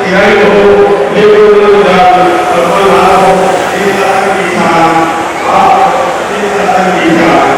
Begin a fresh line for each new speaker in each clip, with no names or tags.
जय हो देवदास सर्वनाम ईशान ईशान आप ईशान ईशान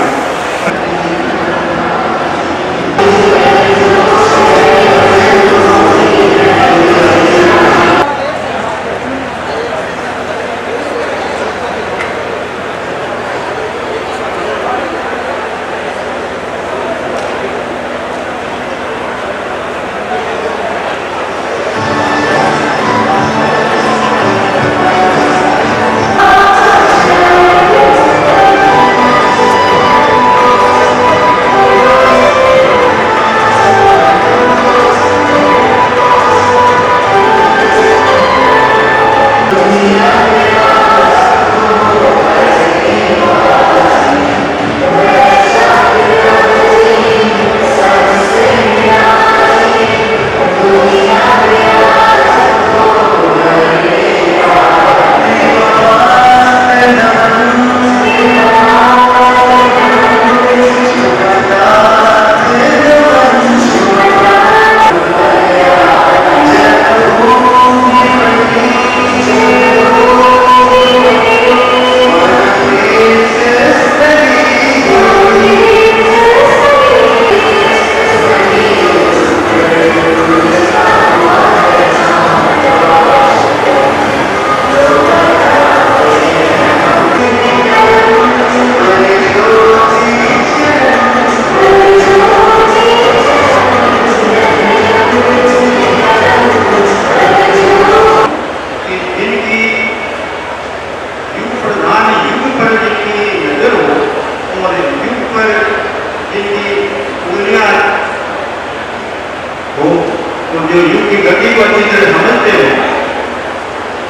जो युग की गति को अच्छी तरह समझते हो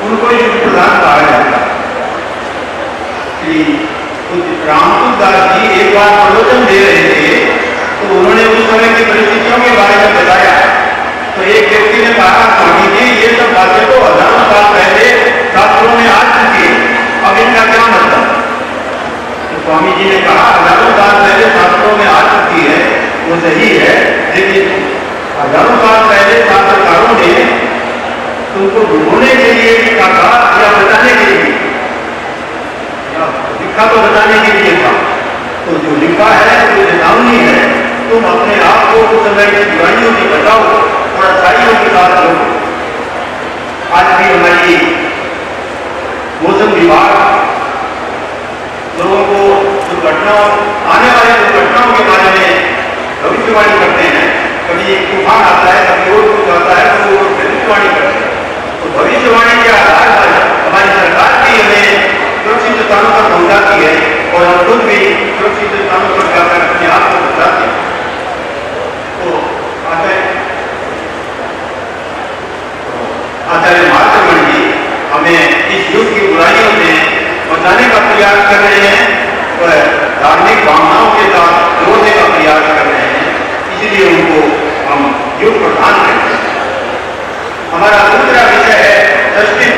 उनको युग प्रधान कहा जाता है। श्री रामदास जी एक बार प्रवचन दे रहे थे तो उन्होंने उस समय की परिस्थितियों के बारे में बताया। तो एक व्यक्ति ने कहा, स्वामी जी ये सब बातें तो हजारों साल पहले शास्त्रों में आ चुकी है, अब इनका क्या मतलब? तो स्वामी जी ने कहा, हजारों साल पहले शास्त्रों में आ चुकी है वो सही है, लेकिन हजारों साल पहले शास्त्रकारों ने तुमको ढूंढने के लिए लिखा था या बताने के लिए? लिखा तो बताने के लिए था। तो जो लिखा है जो चेतावनी है, तुम अपने आप को उस समय की बुराइयों से बचाओ और अच्छाइयों के साथ रहो। आज भी हमारी मौसम विभाग लोगों को दुर्घटनाओं, आने वाली दुर्घटनाओं के बारे में भविष्यवाणी करते हैं। कभी एक तूफान आता है, कभी और कुछ आता है, तो वो भविष्यवाणी करते हैं। तो भविष्यवाणी के आधार पर हमारी सरकार भी हमें सुरक्षित स्थानों पर पहुंचाती है और हम खुद भी सुरक्षित स्थानों पर जाकर अपने आप को बचाते हैं। तो आचार्य मार्कंड जी हमें इस युग की बुराइयों से बचाने का प्रयास कर रहे हैं और धार्मिक भावनाओं के साथ जोड़ने का प्रयास कर रहे हैं। इसलिए उनको हम युग प्रधान कहते हैं। हमारा दूसरा विषय है दृष्टि।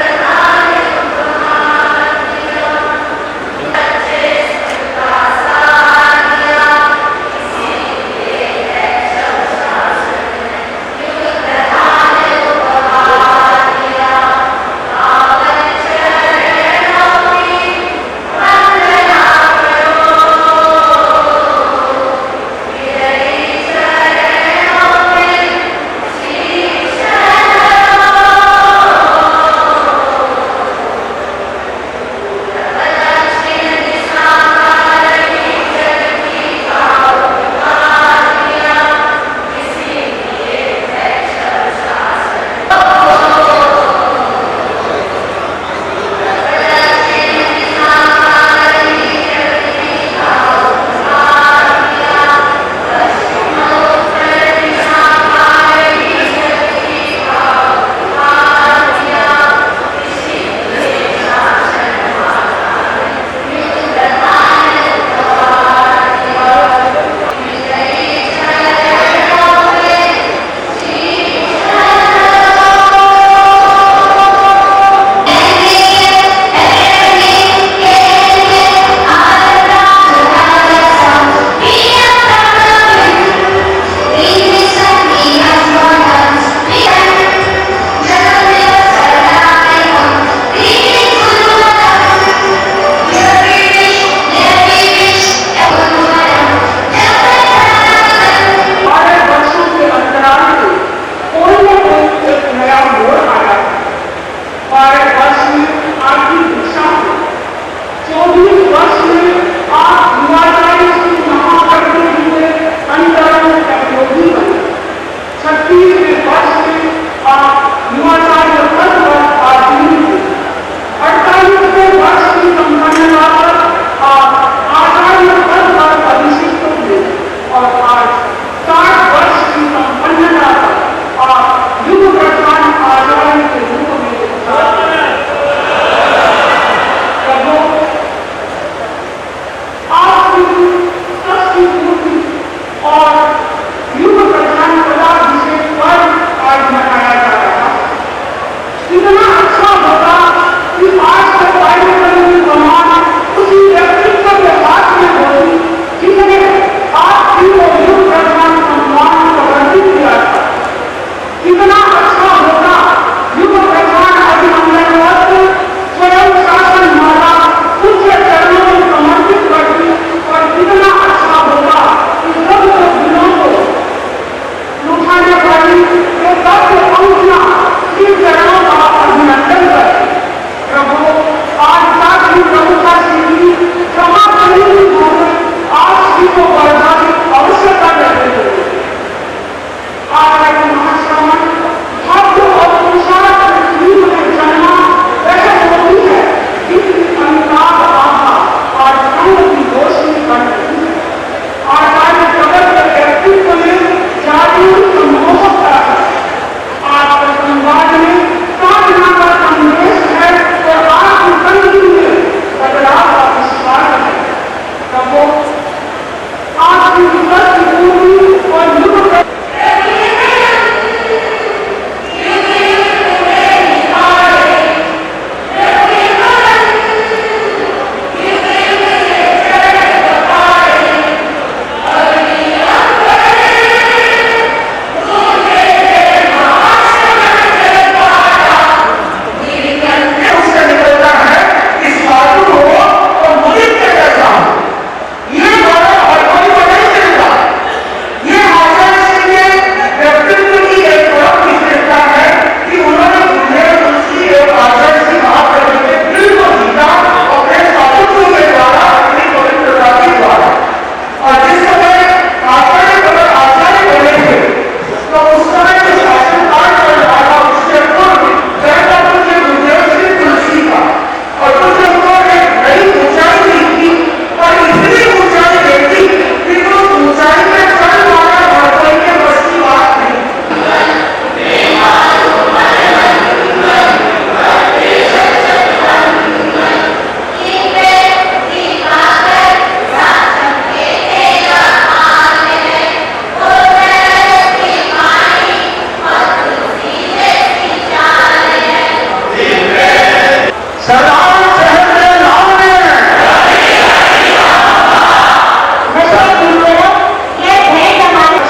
सरदार शहर के नाम में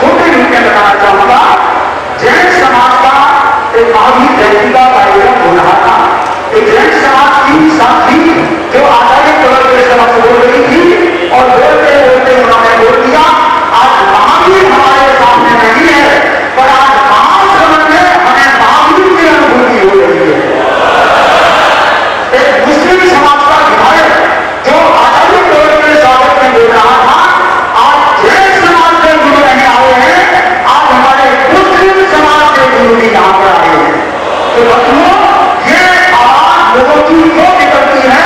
छोटे ढूंढ के बताना चाहूंगा। जैन समाज का एक महावीर जयंती का कार्यक्रम हो रहा था। एक जैन समाज की साथी जो आचार्य केवल के समक्ष बोल रही थी और बोलते बोलते उन्होंने बोल दिया, आज महावीर हमारे सामने नहीं है, पर आज महाश्रवण में हमें महावीर की अनुभूति हो रही है। एक मुस्लिम समाज का विधायक जो आचार्य केवल के स्वागत में बोल रहा था, आज जैन समाज के गुरु नहीं आए हैं, आज हमारे मुस्लिम समाज के गुरु भी यहाँ पर आए हैं। तो बच्चों, ये आवाज लोगों की क्यों निकलती है,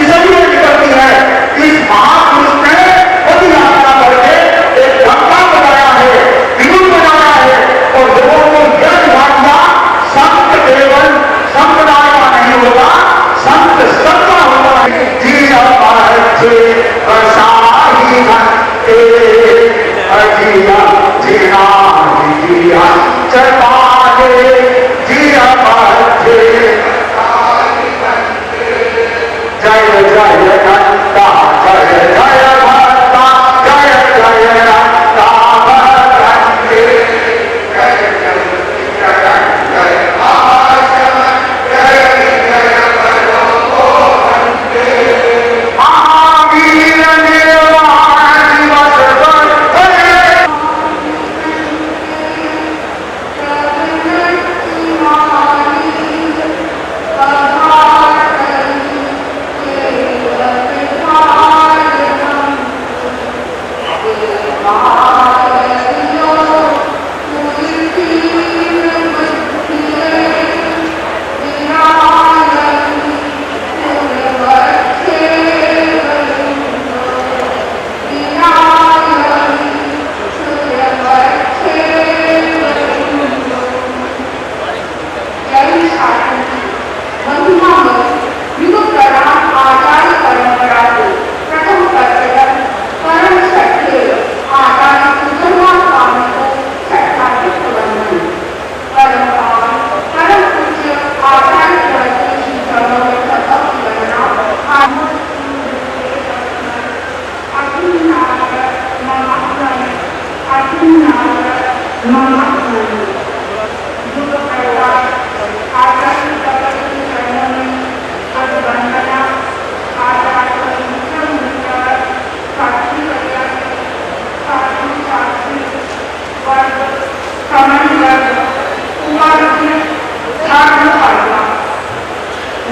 इसलिए निकलती है इस महापुरुष ने पद यात्रा करके एक डंका बनाया है, बिगुल बनाया है और लोगों को यह दिखा दिया, संत केवल संप्रदाय का नहीं होगा, संत सबका होगा। जिया पाछे बसाही घंटे अजिया जिया जिया चपाले जिया पाछे जय जय घंटा जय जय भक्ता जय जय घंटा घंटे जय जय आशा जय जय महावीर निर्वाण दिवस पर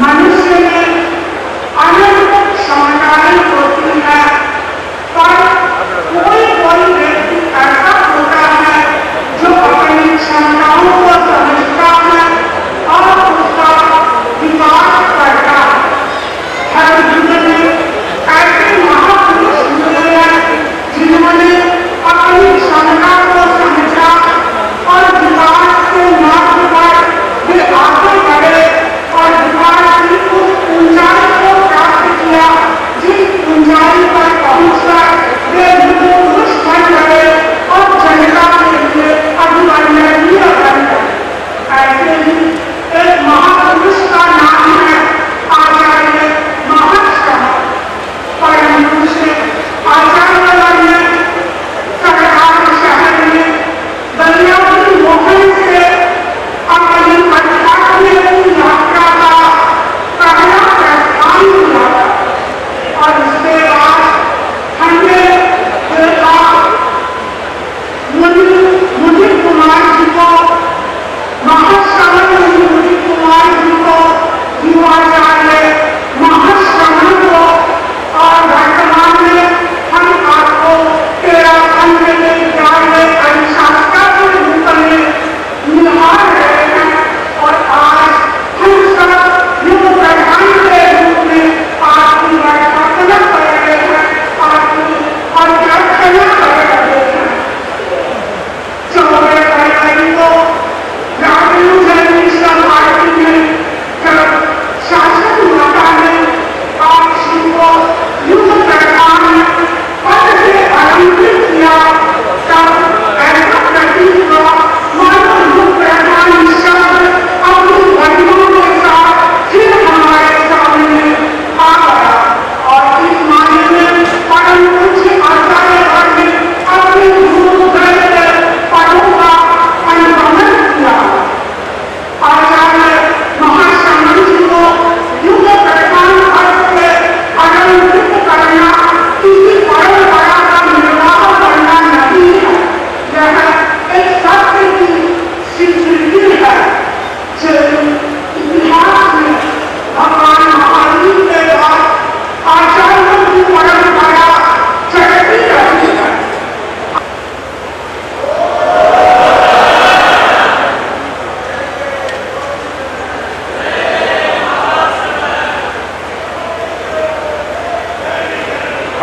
मनुष्य में अनंत क्षमताएं होती है, पर कोई कोई व्यक्ति ऐसा होता है जो अपनी क्षमताओं को समझता है और उसका विकास करता है। हर युग में ऐसे महापुरुष हुए हैं जिन्होंने अपनी क्षमता को समझा और विकास के मार्ग पर वे आगे बढ़े और विकास की उस ऊंचाई को प्राप्त किया जिस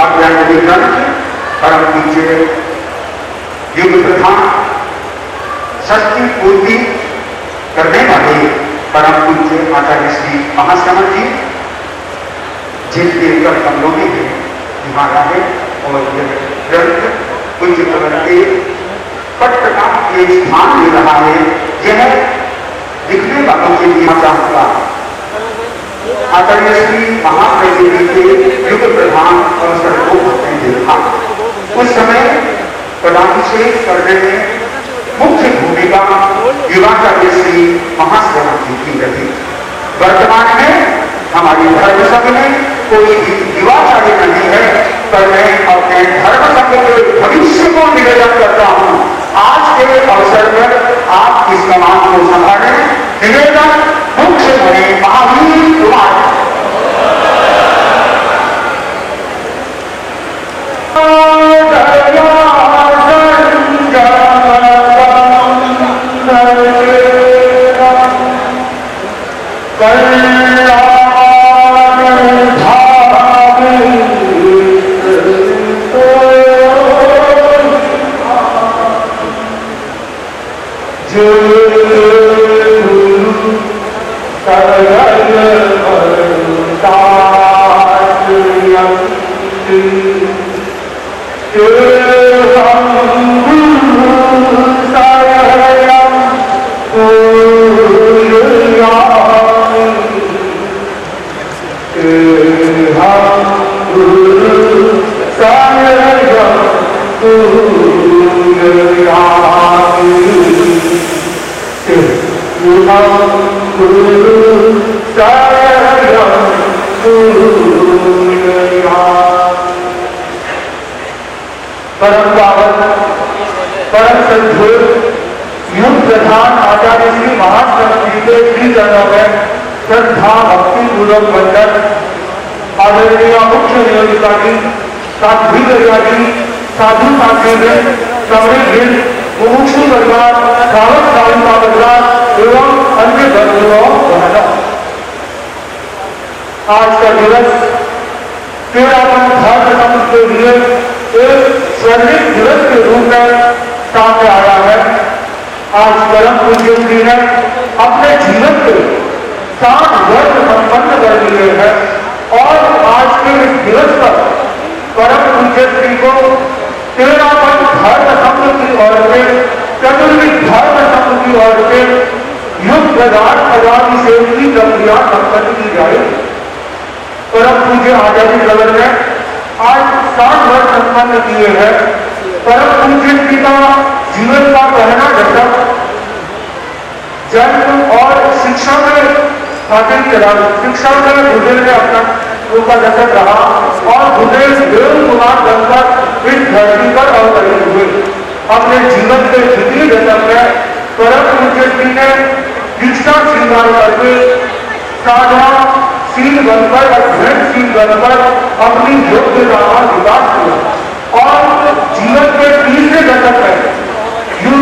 आज्ञानुदेव ग्रंथ परम पूज्य युग प्रधान षष्ठी पूर्ति करने वाले परम पूज्य आचार्य श्री महाश्रमण जी जिनके कर कमलों में है यहाँ है और यह ग्रंथ पूज्य प्रबंध के पट्ट का एक स्थान ले रहा है। यह लिखने वालों के लिए चाहता आचार्य श्री महाप्रभु जी के युग प्रधान अवसर को देखा। उस समय पदाभिषेक करने में मुख्य भूमिका युवाचार्य श्री महाश्रमण जी की रही। वर्तमान में हमारी धर्म संघ में कोई भी युवाचार्य नहीं है, पर मैं अपने धर्म संघ के भविष्य को निवेदन करता हूँ। आज के अवसर पर आप इस समाज को संभालें। निवेदन मुख्य बने महावीर कुमार। परम पावन परम संत युग प्रधान आचार्य श्री महाश्रमण जी के श्री चरणों में श्रद्धा भक्ति पूर्वक वंदन। आदरणीय मुख्य नियोजिका जी, साध्वी जी, साधु साथी समृद्ध मुमुक्षु परिवार, सावक साविका परिवार एवं अन्य बंधुओं बहनों, आज का दिवस तेरापन धर्म संघ के लिए एक स्वर्णिम दिवस के रूप में सामने आया है। आज परम पूज्य श्री ने अपने जीवन के 60 वर्ष संपन्न कर लिए हैं और आज के इस दिवस पर परम पूज्य श्री को तेरापन धर्म संघ की ओर से, चतुर्विध धर्म संघ की ओर से युग प्रदान पदाभिषेक की प्रक्रिया संपन्न की जाएगी। परम पूज्य आचार्य प्रवर ने आज 60 वर्ष संपन्न किए हैं। परम पूज्य जी का जीवन का पहला दशक जन्म और शिक्षा में स्थापित करा। शिक्षा में बुदेल ने अपना उनका दशक रहा और बुदेल देव कुमार बनकर इस धरती पर अवतरित हुए। अपने जीवन के द्वितीय दशक में परम पूज्य जी ने दीक्षा स्वीकार करके साधना शील बनकर, अध्ययनशील बनकर अपनी योग्यता का विकास किया और जीवन के तीसरे दशक में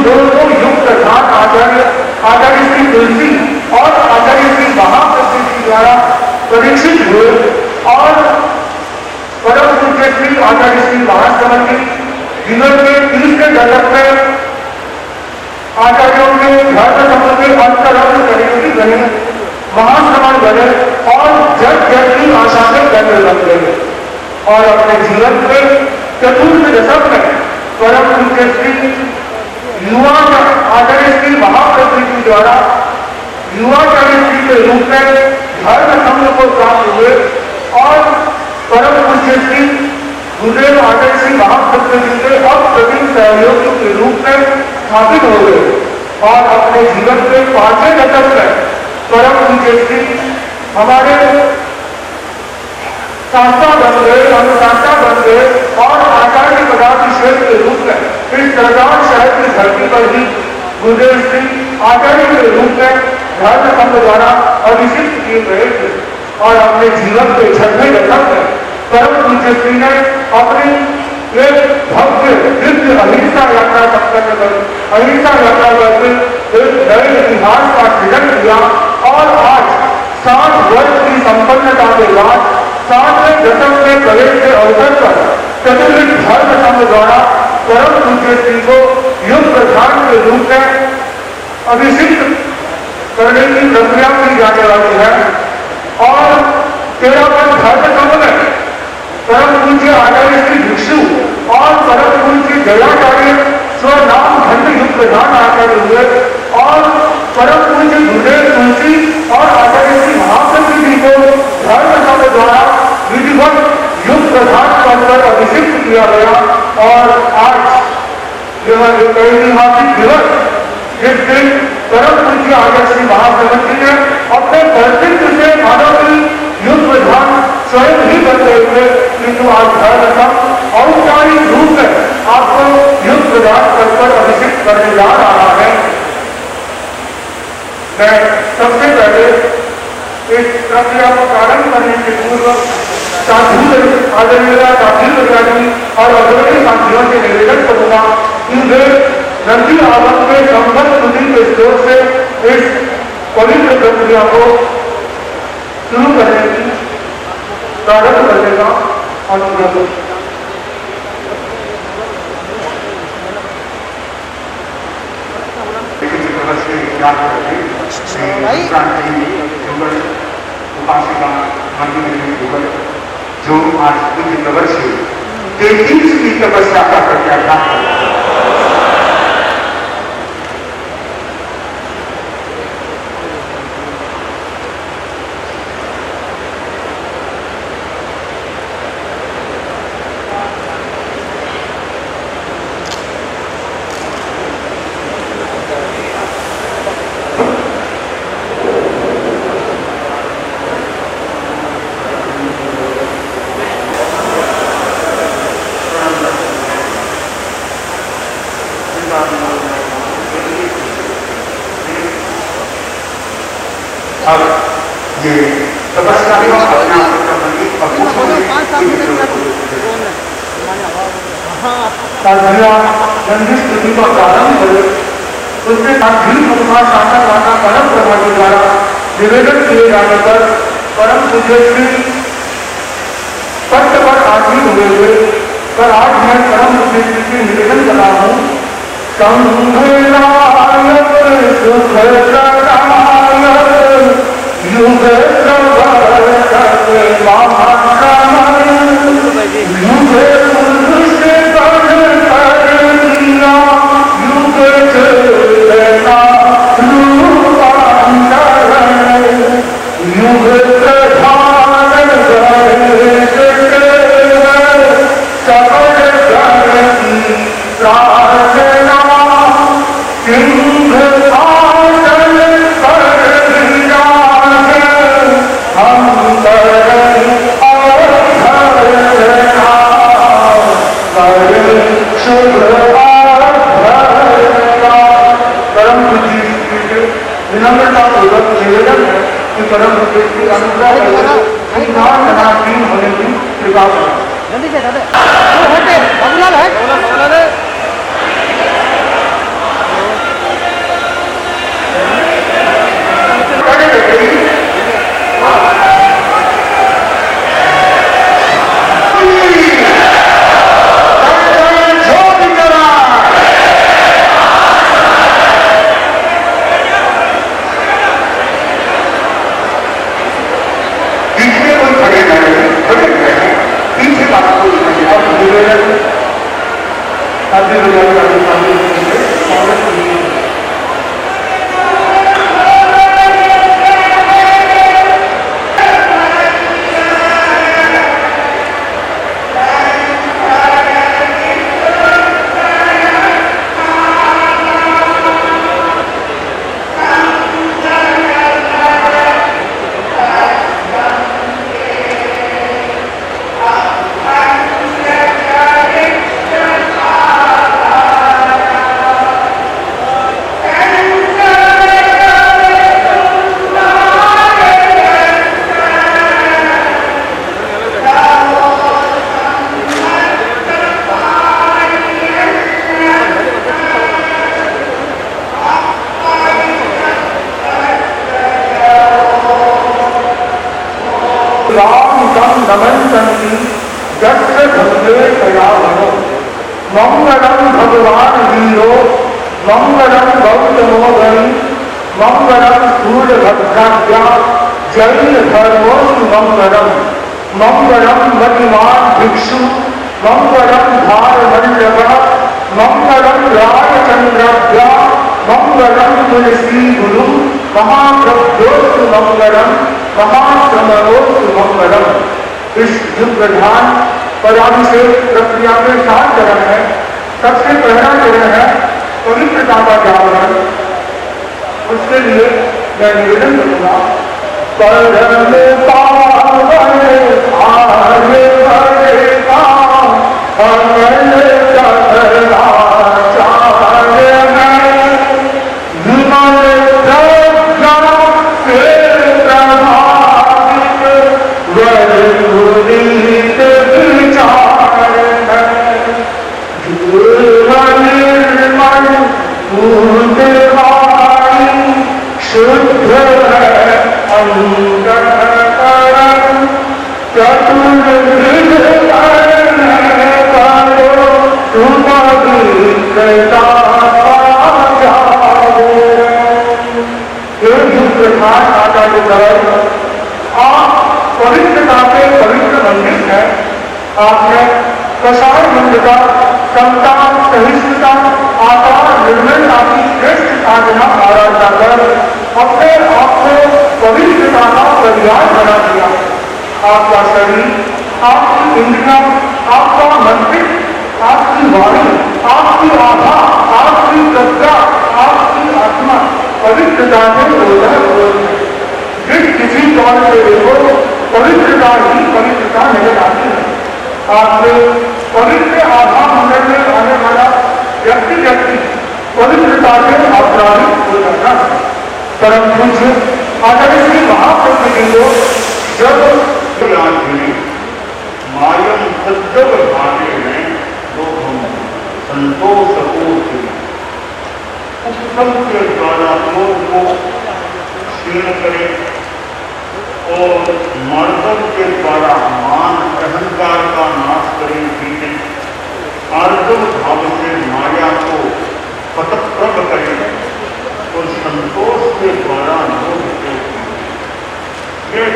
दोनों युग प्रधान आचार्य श्री तुलसी और आचार्य श्री महाप्रभु जी द्वारा परीक्षित हुए और परम पूज्य श्री आचार्य श्री महाश्रमण जी जीवन के तीसरे दशक में आचार्यों के धर्म संघ के अंतरंग सहयोगी बने, महाश्रमण बने और जग जग की आशा में केंद्र बन गए और अपने जीवन के चतुर्थ दशक में परम पूज्य श्री युवा आचार्य श्री महाप्रभु जी द्वारा युवाचार्य श्री के रूप में धर्म संघ को प्राप्त हुए और परम पूज्य श्री गुरुदेव आचार्य श्री महाप्रभु जी के अप्रतिम सहयोगी के रूप में स्थापित हो गए और अपने जीवन के 5वें दशक में परम पूज्य श्री हमारे शास्त्रा बन गए, हम शास्त्रा बन गए और आचार्य पदाभिषेक के रूप में इस सरदार शहर की धरती पर ही गुरुदेव श्री आचार्य के रूप में धर्म संघ द्वारा अभिषिक्त किए गए थे और अपने जीवन के 6वें दशक में परम पूज्य श्री ने अपनी एक भव्य दिव्य अहिंसा यात्रा संपन्न कर अहिंसा यात्रा करके एक नए इतिहास का सृजन किया और आज 60 वर्ष की संपन्नता के बाद 60वें दशक में भेंट के अवसर पर चतुर्विध धर्म संघ द्वारा परम पूज्य श्री को युग प्रधान के रूप में अभिषिक्त करने की प्रक्रिया की जाने वाली है और 13 धर्म संघ में परम पूज्य आचार्य श्री भिक्षु और परम पूज्य जयाचार्य स्वनाम खंड युग प्रधान आचार्य हुए और परम पूज्य गुरुदेव तुलसी और आचार्य श्री महाप्रभु जी को धर्म संघ द्वारा विधिवत युग प्रधान पद पर अभिषिक्त किया गया और आज यह एक ऐतिहासिक दिवस जिस दिन परम पूज्य आचार्य श्री महाप्रभु जी ने अपने कर्तव्य से मानव की युग प्रधान स्वयं ही बनते हुए किंतु आज धर्म संघ औपचारिक रूप में आपको युग प्रदान कर पर अभिषिक्त करने जा रहा है। मैं सबसे पहले इस प्रक्रिया को प्रारंभ करने के पूर्व साधु आदरणीय साथी जी और अग्रणी साथियों से निवेदन करूंगा कि वे नंदी आगम के संबंध सुधी के स्रोत से इस पवित्र प्रक्रिया को शुरू करने की प्रारंभ करने का अनुरोध।
उपासिका मंदिर जो आज पूज्य प्रवर से 33 की तपस्या का प्रत्याख्यान करता है। अब ये तपस्या भी अपना
नंदी स्तुति का प्रारंभ करे उसके साथ भी शासन वाला परम ब्रह्मा जी द्वारा निवेदन किए जाने पर परम पूज्य श्री पट्ट पर आसीन हुए हुए पर आज मैं परम पूज्य श्री से निवेदन कर रहा हूँ युग विनम्रता पूर्वक निवेदन है कि परम भक्त की अनुग्रह होने की कृपा जस्य भक्ते कया भनो मंगलम भगवान वीरो मंगलम गौतमोदरी मंगलम सूर्यभद्राभ्या जैन धर्मोस्तु मंगलम मंगलम मणिमान भिक्षु मंगलम भारमंडल मंगलम राजचंद्राभ्या मंगलम तुलसी गुरु महाप्रभ्योस्तु मंगलम महासमरोस्तु मंगलम। इस युग प्रधान पदाभिषेक प्रक्रिया के 7 चरण है। सबसे पहला चरण है पवित्रता का जागरण। उसके लिए मैं निवेदन करूंगा, परम पावन आर्य बड़ेगा अमल चक्राचार्य है विमल प्रज्ञा से प्रभावित वरपुरीत विचार है निर्मल बुद्धवाणी शुद्ध है अंतःकरण चतुर्विध करो सुमधुरता प्रधान आचार्य तरह आप पवित्रता के पवित्र मंदिर है। आपने कसाय मंदिरता समता सहिष्णुता आचार निर्मलता की श्रेष्ठ साधना आराधना कर अपने आप को पवित्रता का पर्याय बना दिया। आपका शरीर, आपकी इंद्रियां, आपका मस्तिष्क, आपकी वाणी, आपकी आभा, आपकी प्रज्ञा, आपकी आत्मा पवित्रता में ओझल हो। जिस किसी तौर से देखो पवित्रता ही पवित्रता नजर आती है। आपके पवित्र आभा मंडल में आने वाला व्यक्ति पवित्रता से अपराधित हो जाता है। परम पूज्य आचार्य श्री महाप्रभु जी को जब
मायम सज्जव भागे में लोभम संतोष उत्तम के द्वारा लोग को क्षीण करे और मर्दन के द्वारा मान अहंकार का नाश करे जीते आर्जव भाव से माया को पतप्रभ करे और संतोष के द्वारा लोग ये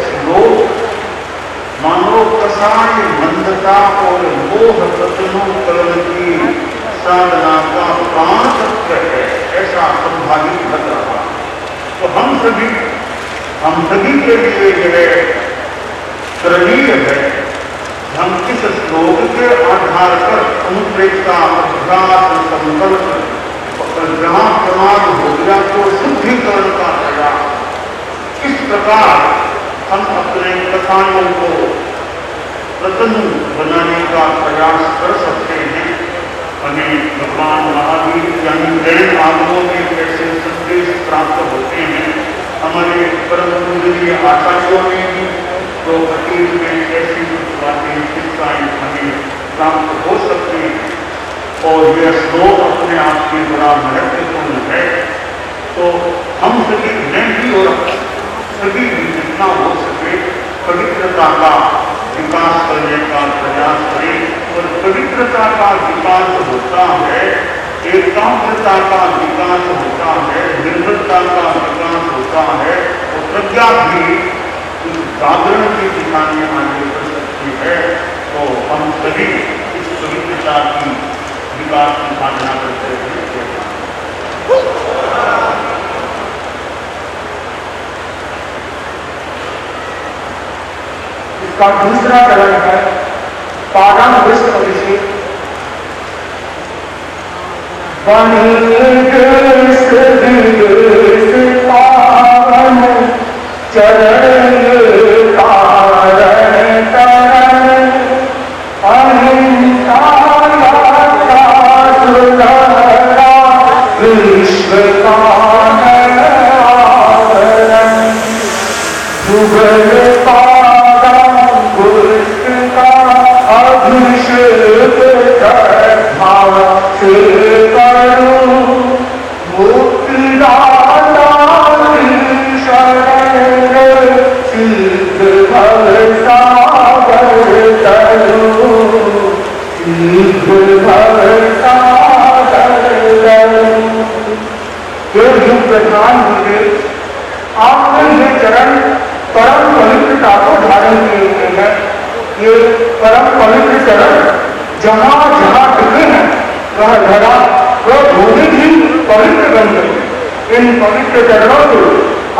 श्लोक मानो कसाय मंदता और मोह तत्वकरण की साधना का प्राण तत्व है, ऐसा संभावित लग रहा। तो हम सभी के लिए यह करणीय है, हम किस श्लोक के आधार पर अनुप्रेक्षा अभ्यास संकल्प जहां प्रमाद हो गया तो शुद्धिकरण का प्रयास। इस प्रकार हम अपने कथाओं को प्रसन्न बनाने का प्रयास कर सकते हैं। हमें भगवान महावीर यानी जैन आगमों में कैसे संदेश प्राप्त होते हैं, हमारे परम पूजनीय आचार्यों ने भी तो अतीत में ऐसी बातें शिक्षाएं हमें प्राप्त हो सकती हैं और यह श्लोक अपने आप में बड़ा महत्वपूर्ण है। तो हम सभी मैं भी और सभी जितना हो सके पवित्रता का विकास करने का प्रयास करें। और पवित्रता का विकास होता है, एकाग्रता का विकास होता है, निर्भरता का विकास होता है और प्रज्ञा भी उस जागरण की दिशा में आगे बढ़ सकती है। तो हम सभी इस पवित्रता की विकास की साधना करते हैं।
इसका दूसरा चरण है पारण विश्व अभिषेक। पावन चरण कारण तरण अहिंसा विश्व का भाव से करूं मुक्तिदाता शरण सिद्ध
प्रधान गुरुदेव, आपने ये चरण परम पवित्रता को धारण किए हुए हैं। ये परम पवित्र चरण जहाँ जहाँ टिके हैं वह धरा वह भूमि भी पवित्र बन गई। इन पवित्र चरणों को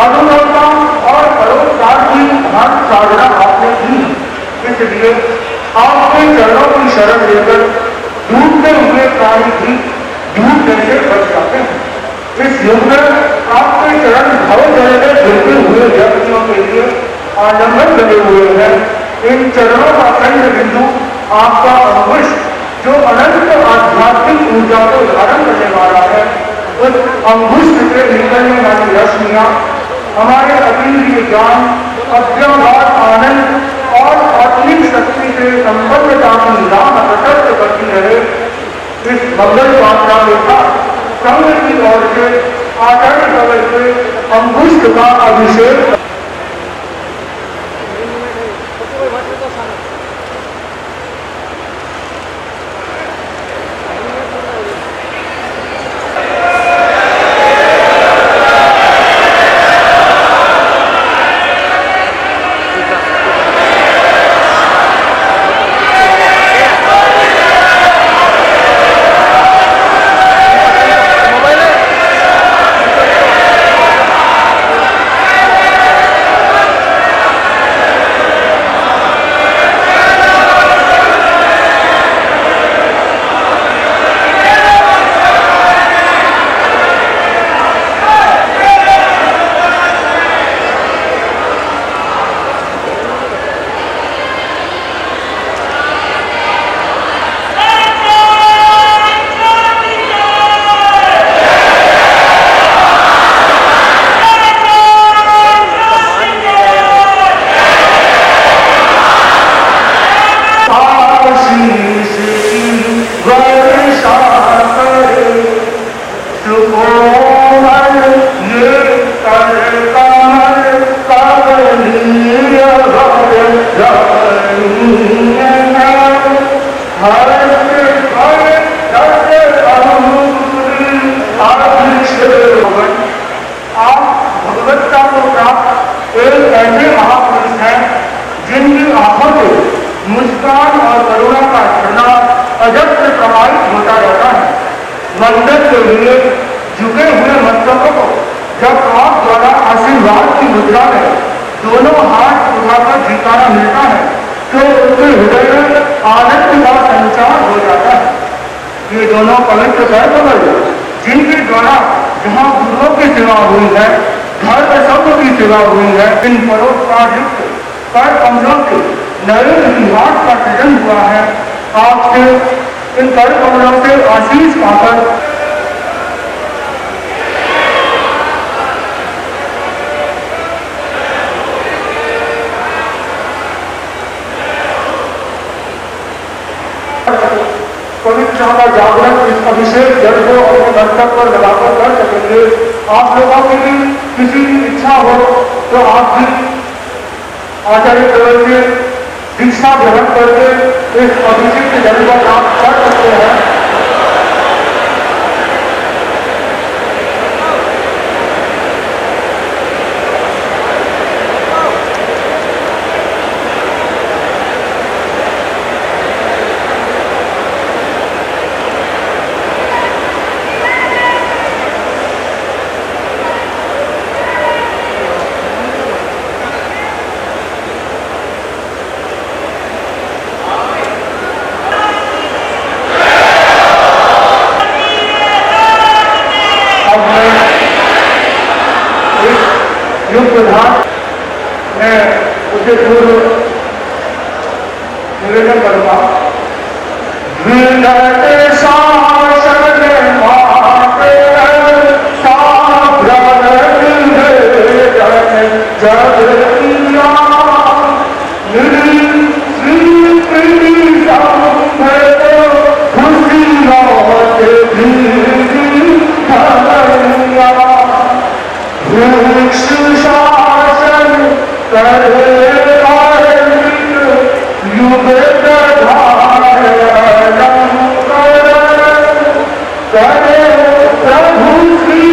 अनुकंपा और परोपकार की महान साधना आपने की, इसलिए आपके चरणों की शरण लेकर डूबते हुए प्राणी भी डूबने से बच जाते हैं। इस युग में आपके चरण भव जल में गिरते हुए व्यक्तियों के लिए आलंबन बने हुए हैं। इन चरणों का केंद्र बिंदु आपका अंगुष्ठ जो अनंत आध्यात्मिक ऊर्जा को धारण करने वाला है, उस अंगुष्ठ से निकलने वाली रश्मियां हमारे अतीन्द्रिय ज्ञान, अज्ञात आनंद और आत्मिक शक्ति से संबद्धता की राह प्रशस्त करती रहे। इस मंगल यात्रा के साथ संघ की ओर से आचार्य कवल से अंगुष्ठ का अभिषेक मंदिर के लिए झुके हुए मस्तकों को जब आप द्वारा आशीर्वाद की मुद्रा में दोनों हाथ उठाकर झुकाना मिलता है तो उसके हृदय में आनंद का संचार हो जाता है। ये दोनों पवित्र कर्तव्य जिनके द्वारा जहाँ गुरुओं की सेवा हुई है, धर्म शब्द की सेवा हुई है, इन परोपकार युक्त कर कमलों के नए इतिहास का सृजन हुआ है। आपसे इन कर कमलों से आशीष पाकर पवित्रता का जागरण इस अभिषेक जल को अपने मस्तक पर लगाकर कर सकेंगे। आप लोगों की भी किसी इच्छा हो तो आप भी आचार्य केवल से दीक्षा ग्रहण करके इस अभिषेक जल को प्राप्त कर सकते हैं। प्रधान मैं उसे पूर्व निवेदन करूंगा। प्रभु श्री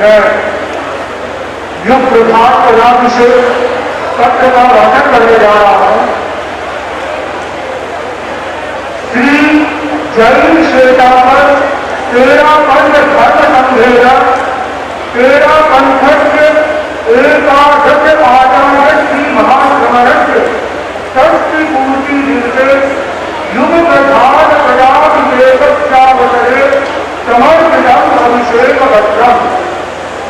मैं जो प्रभात राम से पत्र का वाचन करने जा रहा हूं। श्री जैन श्वेता पर 13 पंथ धर्म संभेद 13 पंथस्य एकादश आचार्य श्री महाश्रमणस्य षष्ठी पूर्ति दिवसे युग प्रधान प्रजापतिदेवस्यावसरे समर्पितम् अभिषेक भद्रम्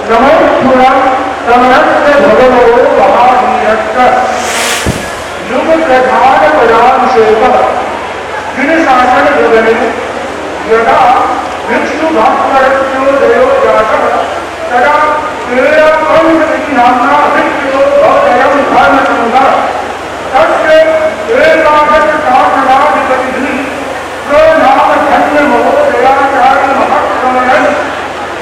नमोऽस्तुरम् समरस्य भगवो महावीरस्य युग प्रधान प्रजाभिषेकः जिन शासन युगने यदा विष्णु भास्करस्योदयो जातः तदा 13 पंथ इति नाम्ना विष्णु भवदयं धर्मसंघः तस्य एकादश शासनाधिपतिः स्वनाम धन्य महोदयाचार्य महाश्रमणः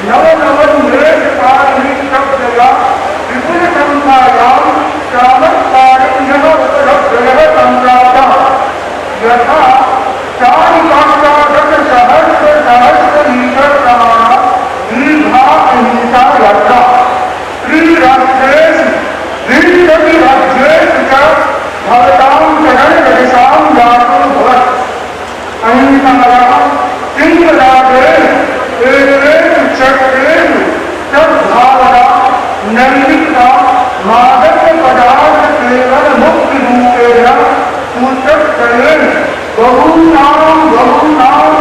नवनवोन्मेषकारिणी शब्दया विपुल संख्यायां चामत्कारिण्यः उपलभ्यः सम्प्राप्तः यथा 4,000 सहस्र प्रमाण दीर्घा अहिंसा यात्रा श्रीराष्ट्रेषु विंशति राज्येषु च भवतां शरणरहिषां जातो भवत् अहिंसायाः सिंहराजेन एतेषु चक्रेषु सद्भावना नैतिकता मादकपदार्थ केवल मुक्तिरूपेण सूत्रत्रयेण बहूनां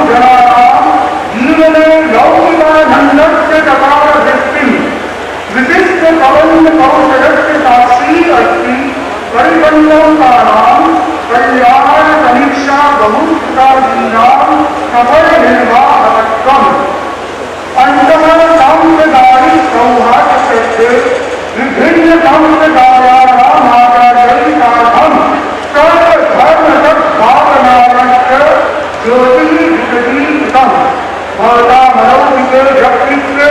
जनानां जीवने लौकिकानन्दस्य चकारवृत्तिं विशिष्टप्रबन्धकौशलस्य साक्षी अस्ति परिपन्नतानां कल्याणसमीक्षा बहुश्रुतादीनां सफलनिर्वाहकत्वम् अन्तः साम्प्रदायिक सौहार्दस्य विभिन्न सम्प्रदायानाम् आचार्यैकार्थं सर्वधर्मसद्भावनाश्च ज्योतिर्विदीकृतम् भवतामलौकिके व्यक्तित्वे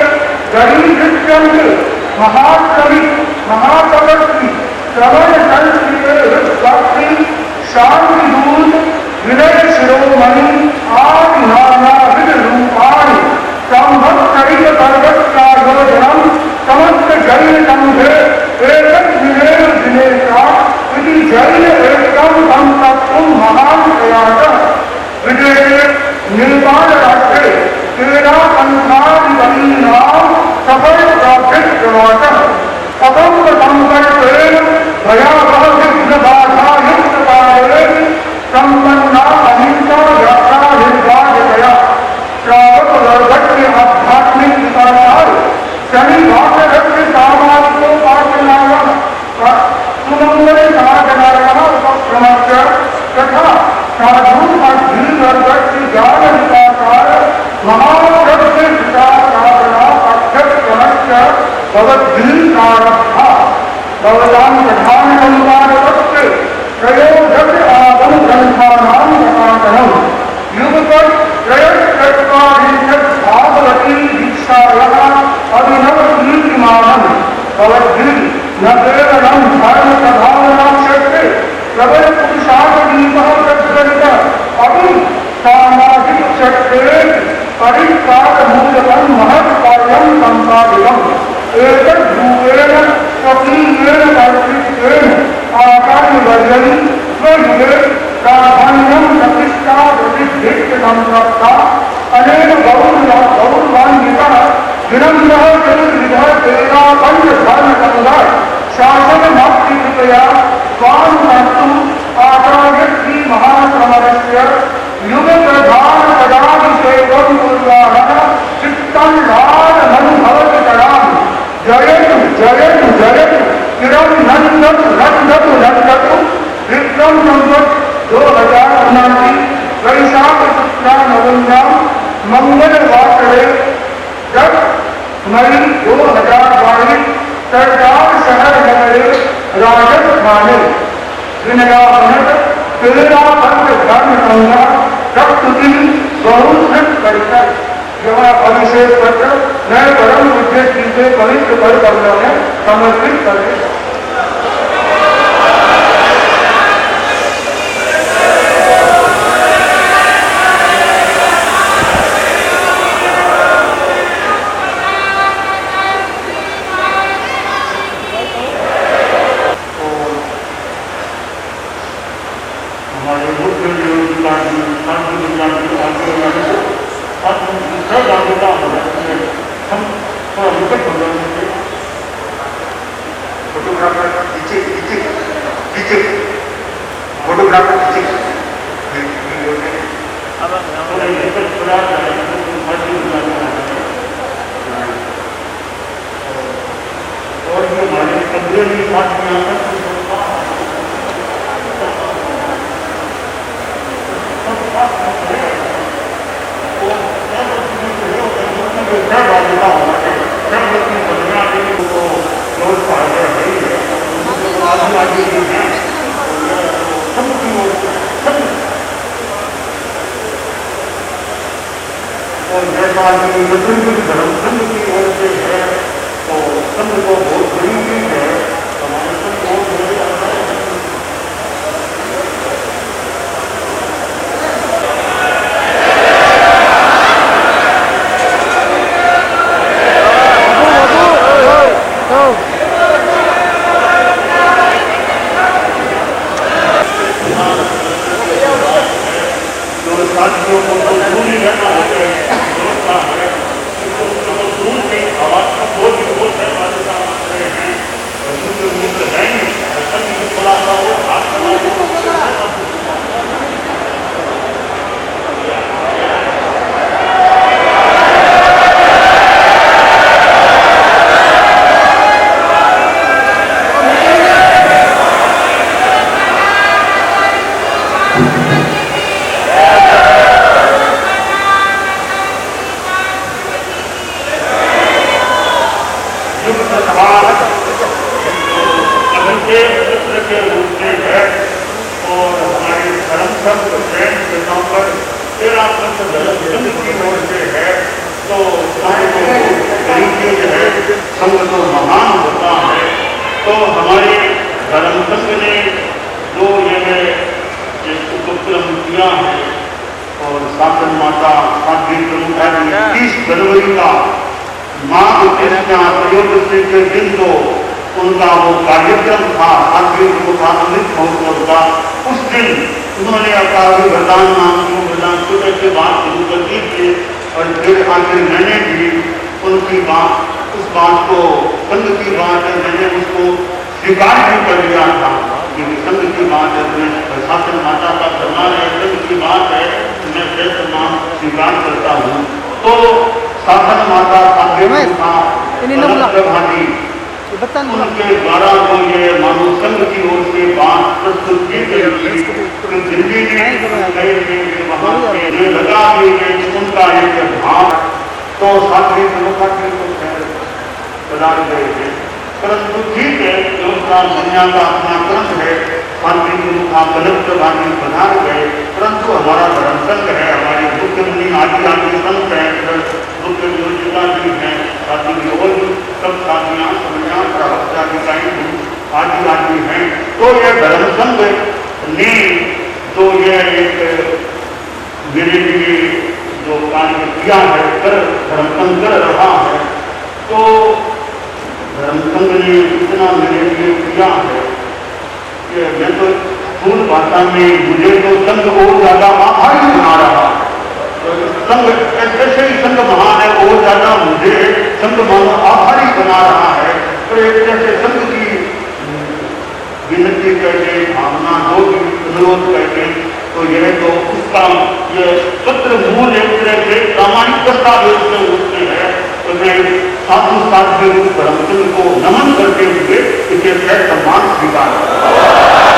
गरीदृश्यन्ते महाकवि महातपस्वी श्रवण संस्कृते भक्ति शांतिदूत विनय शिरोमणि आदि नानाविध रूपाणि संभक्तैक पर्वत्कारोजनं समस्त जैन संघे एकस्मिन्नेव दिनेशा इति जैन एकं संतप्तुं महान् प्रयासः विदेशे नेपाल राष्ट्रे 13 पंथाधिपतीनां सफलप्राप्तिप्रवासः अभंग संकल्पेन भयावह विघ्नबाधायुक्तकालेन सम्पन्ना अहिंसा यात्रा निर्वाचकया श्रावकवर्गस्य आध्यात्मिक विकासाय शनिवासरस्य सामाजिकोपासनायाः सुमङ्गल साधनायाः उपक्रमस्य तथा साधुवर्गस्य ज्ञानविकासाय महाप्रभुसाधना पाठ्यक्रमस्य भवद्भिरारब्धा भवतां प्रधानसंवादपत्रे त्रयोदश आगमग्रन्थानां प्रकाशनम् युगपत् भागवती दीक्षायाः अभिनवकीर्तिमानम् भवद्भिः न केवलं धर्मप्रधानक्षेत्रे प्रबलपुरुषार्थदीपः प्रज्वलितः अपि सामाजिकक्षेत्रे परित्यागमूलकं महत्कार्यं सम्पादितम् एतद्रूपेण स्वकीयेन कर्तृत्वेन आचार्यवर्यैः स्वयुगे प्राधान्यं प्रतिष्ठा प्रतिष्ठितसम्प्राप्ता अनेन गौरवान्वितः विनम्रः चतुर्विधः 13 पञ्चधर्मसङ्घः शासनमाप्तिकृपया स्वां कर्तुम् आचार्य श्री महाश्रमणस्य युगप्रधानपदाभिषेकं कुर्वाणः चित्तं लालमनुभवति तराम् जयतु जयतु जयतु चिरं नन्दतु नन्दतु नन्दतु विक्रम संवत् 2079 वैशाख शुक्ला नवम्यां मंगलवासरे 10 मई 2022 सरदार शहर नगरे राजस्थाने विनयावनत 13 पंथ धर्म संघ प्रस्तुति बहुश्रुत परिकर जहाँ अभिषेक पत्र नए परम पूज्य जी के पवित्र पर कमलों में समर्पित करे।
और ये हमारे कब्रेली साथियां हैं और जैसा कि धर्म संघ की ओर से है तो संघ को बहुत बड़ी चीज है हमारे संघ को साथियों को दूरी रहना होता है व्यवस्था है दूर की आवाज का बहुत ही बहुत है के रूप में है और हमारे धर्म संघ जैन सितंबर 13 धर्म की ओर से है तो तरीके जो है संघ तो महान होता है तो हमारे धर्म संघ ने जो यह उपक्रम किया है और शासन माता साध्वी प्रमुखा जी 30 जनवरी का माँ त्रयोदशी के दिन तो उनका वो कार्यक्रम था साध्वी प्रमुखा अमृत महोत्सव का उस दिन उन्होंने अकाली वरदान नाम की वरदान छोटे से बात शुरू कर दी थी और फिर आखिर मैंने भी उनकी बात उस बात को संघ की बात है मैंने उसको स्वीकार भी कर लिया था क्योंकि संघ की बात है शासन माता का सम्मान है संघ की बात है मैं श्रेष्ठ नाम स्वीकार करता हूँ तो शासन माता भाटी उनके द्वारा जो ये मानव संघ की ओर से बात प्रस्तुत की गई थी तो दिल्ली में वहाँ पे लगा भी उनका एक भाव तो साध्वी प्रमुखा जी को प्रदान गए थे परंतु ठीक है जो उसका दुनिया का अपना क्रम है साध्वी प्रमुखा गलत प्रभावी पधार गए परंतु हमारा धर्म संघ है हमारी मुख्य मुनि आदि आदि संत है मुख्य योजिका जी हैं साथी और सब साथियां समझा प्रवक्ताधिकारी आदि आदि हैं तो यह धर्म संघ ने जो यह एक मेरे लिए जो कार्य किया है कर धर्म संघ कर रहा है तो धर्म संघ ने इतना मेरे लिए किया है कि मैं तो स्थूल भाषा में मुझे तो संघ और ज्यादा आभारी बना रहा संघ ऐसे ही संघ महान है और ज्यादा मुझे संघ मानो आभारी बना रहा है तो एक जैसे संघ की विनती करके भावना जो भी अनुरोध करके तो यह तो उसका यह पत्र मूल एक तरह से प्रामाणिक दस्तावेज में उठते हैं तो मैं साधु साध्य धर्म संघ को नमन करते हुए इसे सह सम्मान स्वीकार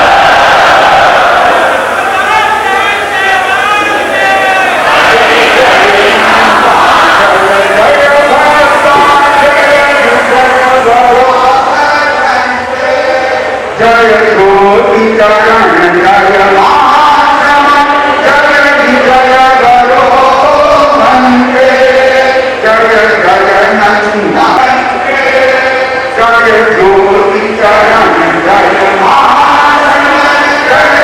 जय ज्योति चरण जय महाश्रमण जय विजय गरो मंत्रे जय जय नंदन जय ज्योति चरण जय महाश्रमण जय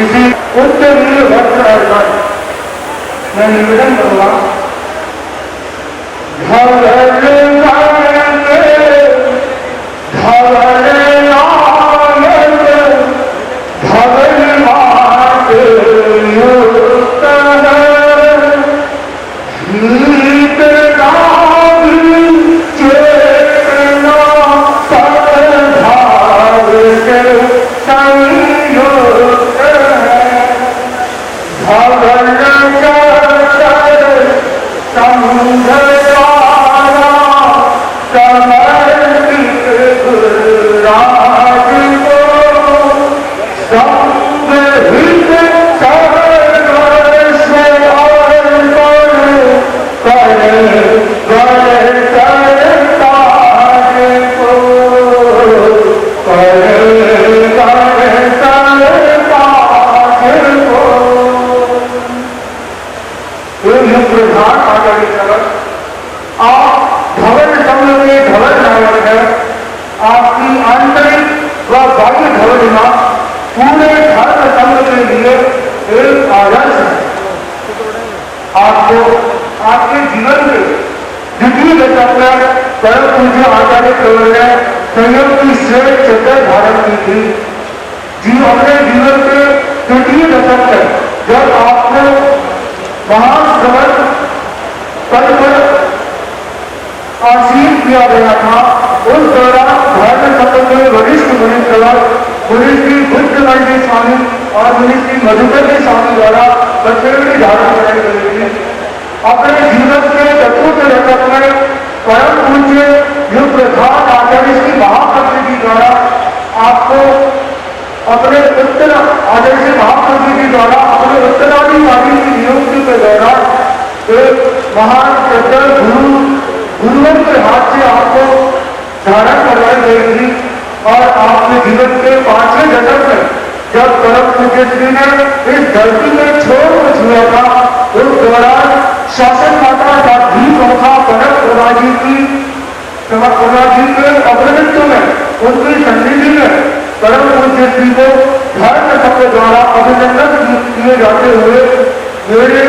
इसी उत्तरी वस्त्र मैं निवेदन करूंगा भवन चर समझवारा समर्पित राज को संगहित सर्वस्व अर्पण करे गण सरताज को करे गण सरताज को। ये प्रधान आचार्य नगर आप धवल संघ के धवल नायक है। आपकी आंतरिक व बाह्य धवलिमा पूरे धर्म संघ के लिए एक आदर्श है। आपको आपके जीवन के द्वितीय दशक में परम पूज्य आचार्य प्रवर ने संयम की श्रेष्ठ चक्कर धारण की थी। अपने जीवन के तृतीय दशक में जब आपको महाश्रवण पद पर आसीन किया गया था, उस दौरान धर्म संघ के वरिष्ठ मुनीश्वर मुनि श्री बुद्धमंडी स्वामी और मुनि श्री मधुकर स्वामी द्वारा बचेड़ी धारण कराई गई थी। अपने जीवन के चतुर्थ दशक में परम पूज्य युग प्रधान आचार्य श्री महाप्रभु जी द्वारा आपको अपने उत्तर आचार्य श्री महाप्रभु जी द्वारा अपने उत्तराधिकारी की नियुक्ति के दौरान एक महान श्रद्धा गुरुओं के हाथ से आपको धारण करवाई गई थी। और आपके जीवन के 5वें दशक में जब परम पूज्य श्री ने इस धरती में छोड़ को छुआ था, उस दौरान शासन माता साध्वी प्रमुखा कनक प्रभा जी के अग्रनित्व में उनकी सन्निधि में परम पूज्य श्री को धर्म संघ द्वारा अभिनंदन किए जाते हुए मेरे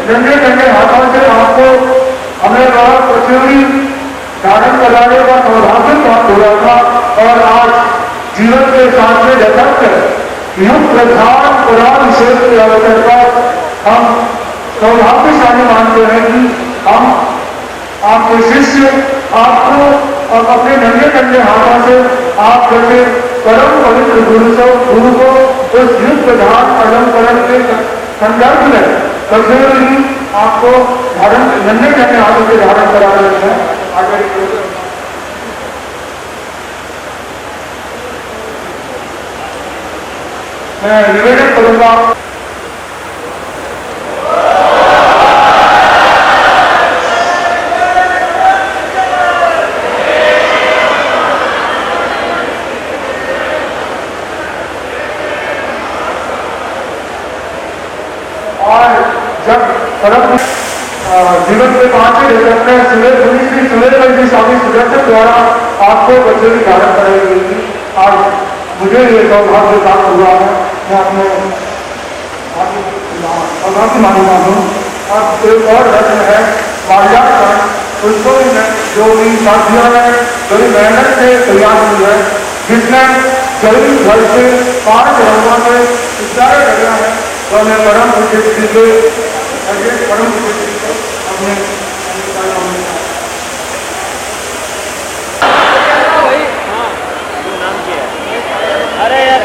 नन्हे नन्हे हाथों से आपको हमें वह पचौड़ी धारण कराने का सौभाग्य प्राप्त हुआ था। और आज जीवन के 7वें दशक में युग प्रधान पुराभिषेक के अवसर पर हम सौभाग्यशाली मानते हैं कि हम आपके शिष्य आपको और अपने नन्हे नन्हे हाथों से आप जैसे परम पवित्र गुरु को उस युग प्रधान अलंकरण के संदर्भ में कभी आपको धारण नन्हे नन्हे हाथों से धारण करा रहे हैं। आगे मैं निवेदन करूंगा और जब परम जीवन के 5वें दशक में सुरेंद्र स्वामी सुदर्शन द्वारा आपको बचेड़ी धारण कराई गई थी। आज मुझे ये सौभाग्य प्राप्त हुआ है। मैं अपने सौभाग्य मानता हूँ। अब एक और रस्म है माल्यार्पण। उसको जो भी साथियों ने बड़ी मेहनत से तैयार की है, जिसमें जरूरी घर से 5 रंगों में इशारे करना है, तो मैं परम पूज्य श्री के परम पूज्य श्री को अपने
अरे यार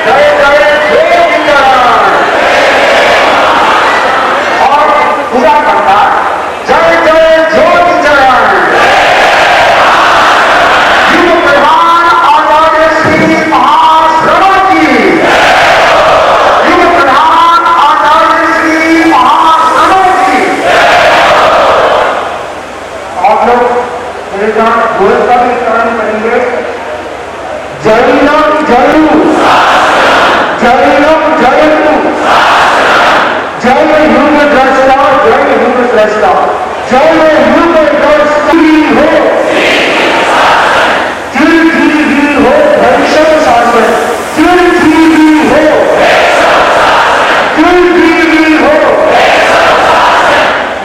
जय जय ज्योति और पूरा करता जय जय ज्योति चरण। युग प्रधान आचार्य श्री महाश्रवण की, युग प्रधान आचार्य श्री महाश्रवण की। आप लोग मेरे साथ घोष का भी स्मरण करेंगे। जैनम जयु, जैनम जयु, जय युग द्रष्टा, जय युग द्रष्टा, जय युग द्रष्टी हो, चिर जीवी हो भैषव शासन, चिर जीवी हो, चिर जीवी हो।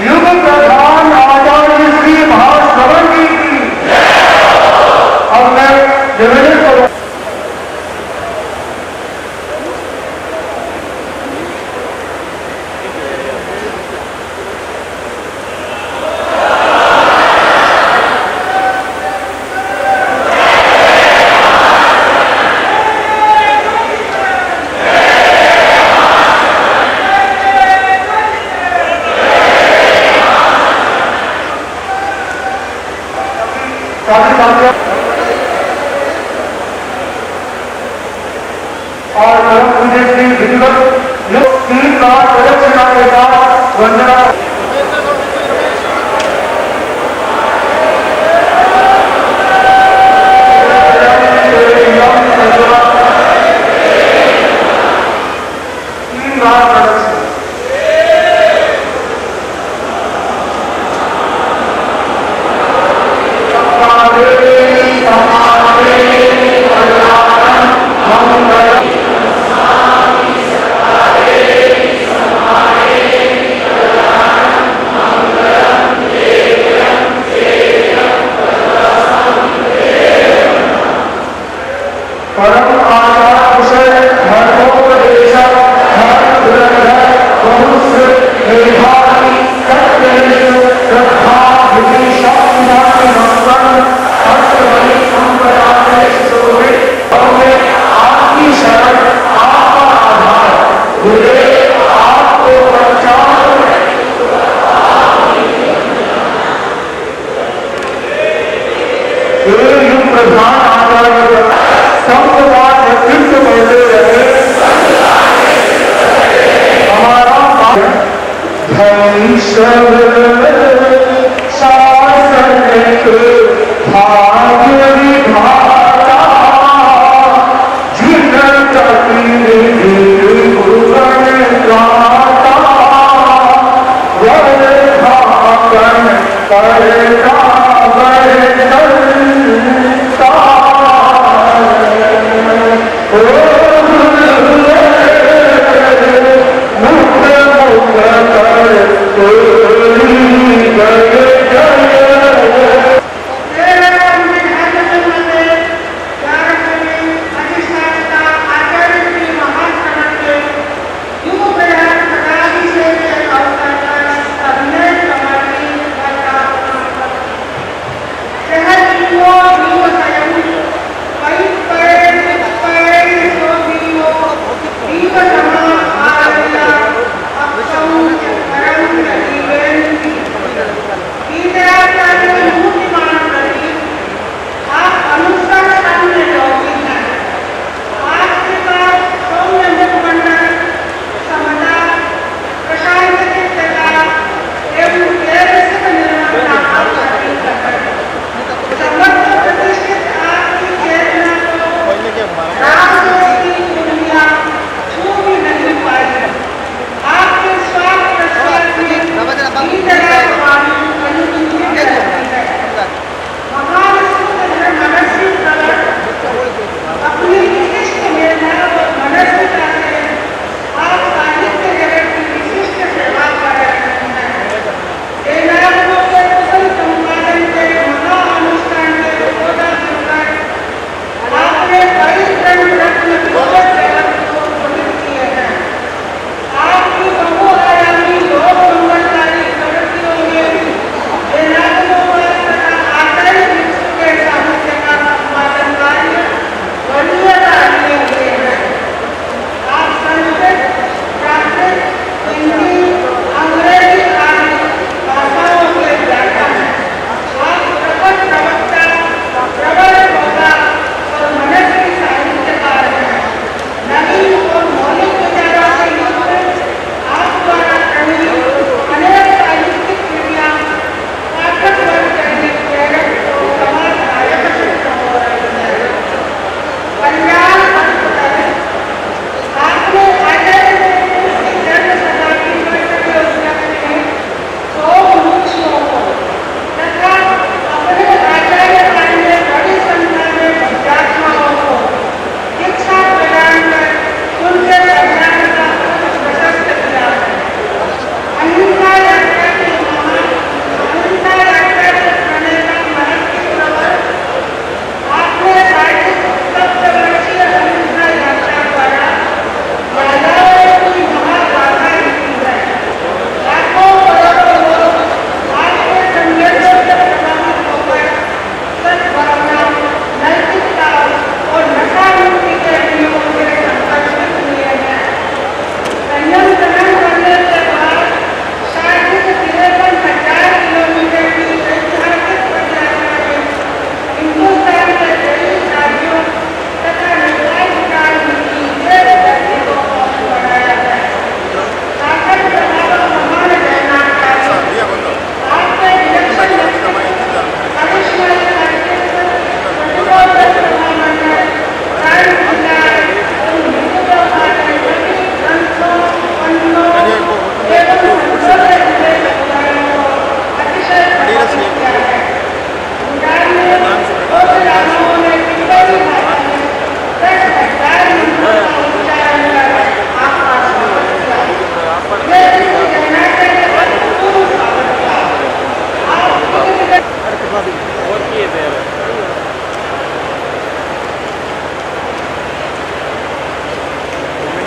युग प्रधान आचार्य श्री महाश्रवण की। अब मैं निवेदन करूं
और परम पूज्य श्री विधिवत लोक तीन बार प्रदक्षिणा के साथ वंदना तीन बार प्रदक्षिणा परम आचार कुशल धर्मोपदेश धर्मग्रंथ बहुश्र मेधावी सत्यनिष्ठ श्रद्धा विधि शास्त्रार्थ मंगल अष्टवली संप्रदाय शोभित भव्य आपकी शरण आपका आधार गुरुदेव आपको प्रचार युग प्रधान आचार्य संतवाद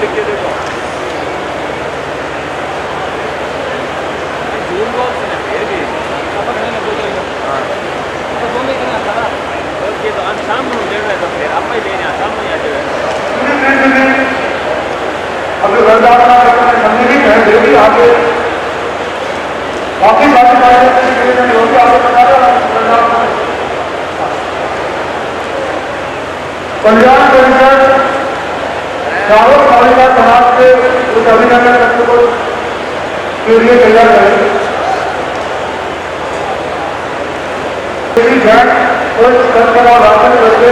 लिख के देखो जून बॉक्स में ये भी खबर नहीं ना बोल रहे हां तो दोनों ही करना था ये तो आज शाम को ले रहे तो फिर आप ही लेने शाम में आ जाए
अभी वरदान का सम्मिलित है जो भी आगे बाकी सारी बातें जो भी आगे बता रहे कल्याण परिषद रावत बालिका समाज के उस अभिनंदन पत्र को के लिए तैयार करें और स्तर पर आवासन करके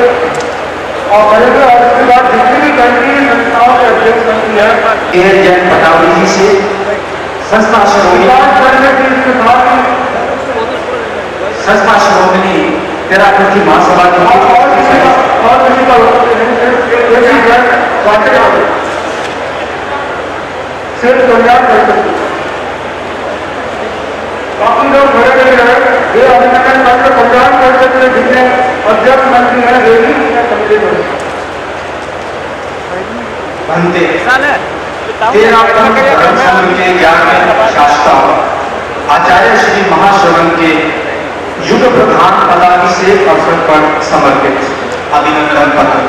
और करेंगे और इसके बाद जितनी भी केंद्रीय संस्थाओं के अध्यक्ष बनती है
ये जैन पटावली जी से संस्था श्रोमणी
करने के इसके साथ ही
संस्था श्रोमणी तेरा की महासभा
और किसी का सिर्फ कल्याण कर सकते बाकी लोग घरे नहीं रहे ये अभिनंदन पत्र कल्याण कर सकते जितने अध्यक्ष मंत्री हैं वे भी सम्मिलित हो
बनते
साल है
तेरा धर्म संघ के ज्ञान शास्त्र आचार्य श्री महाश्रवण के युग प्रधान पदाभिषेक अवसर पर समर्पित अभिनंदन पत्र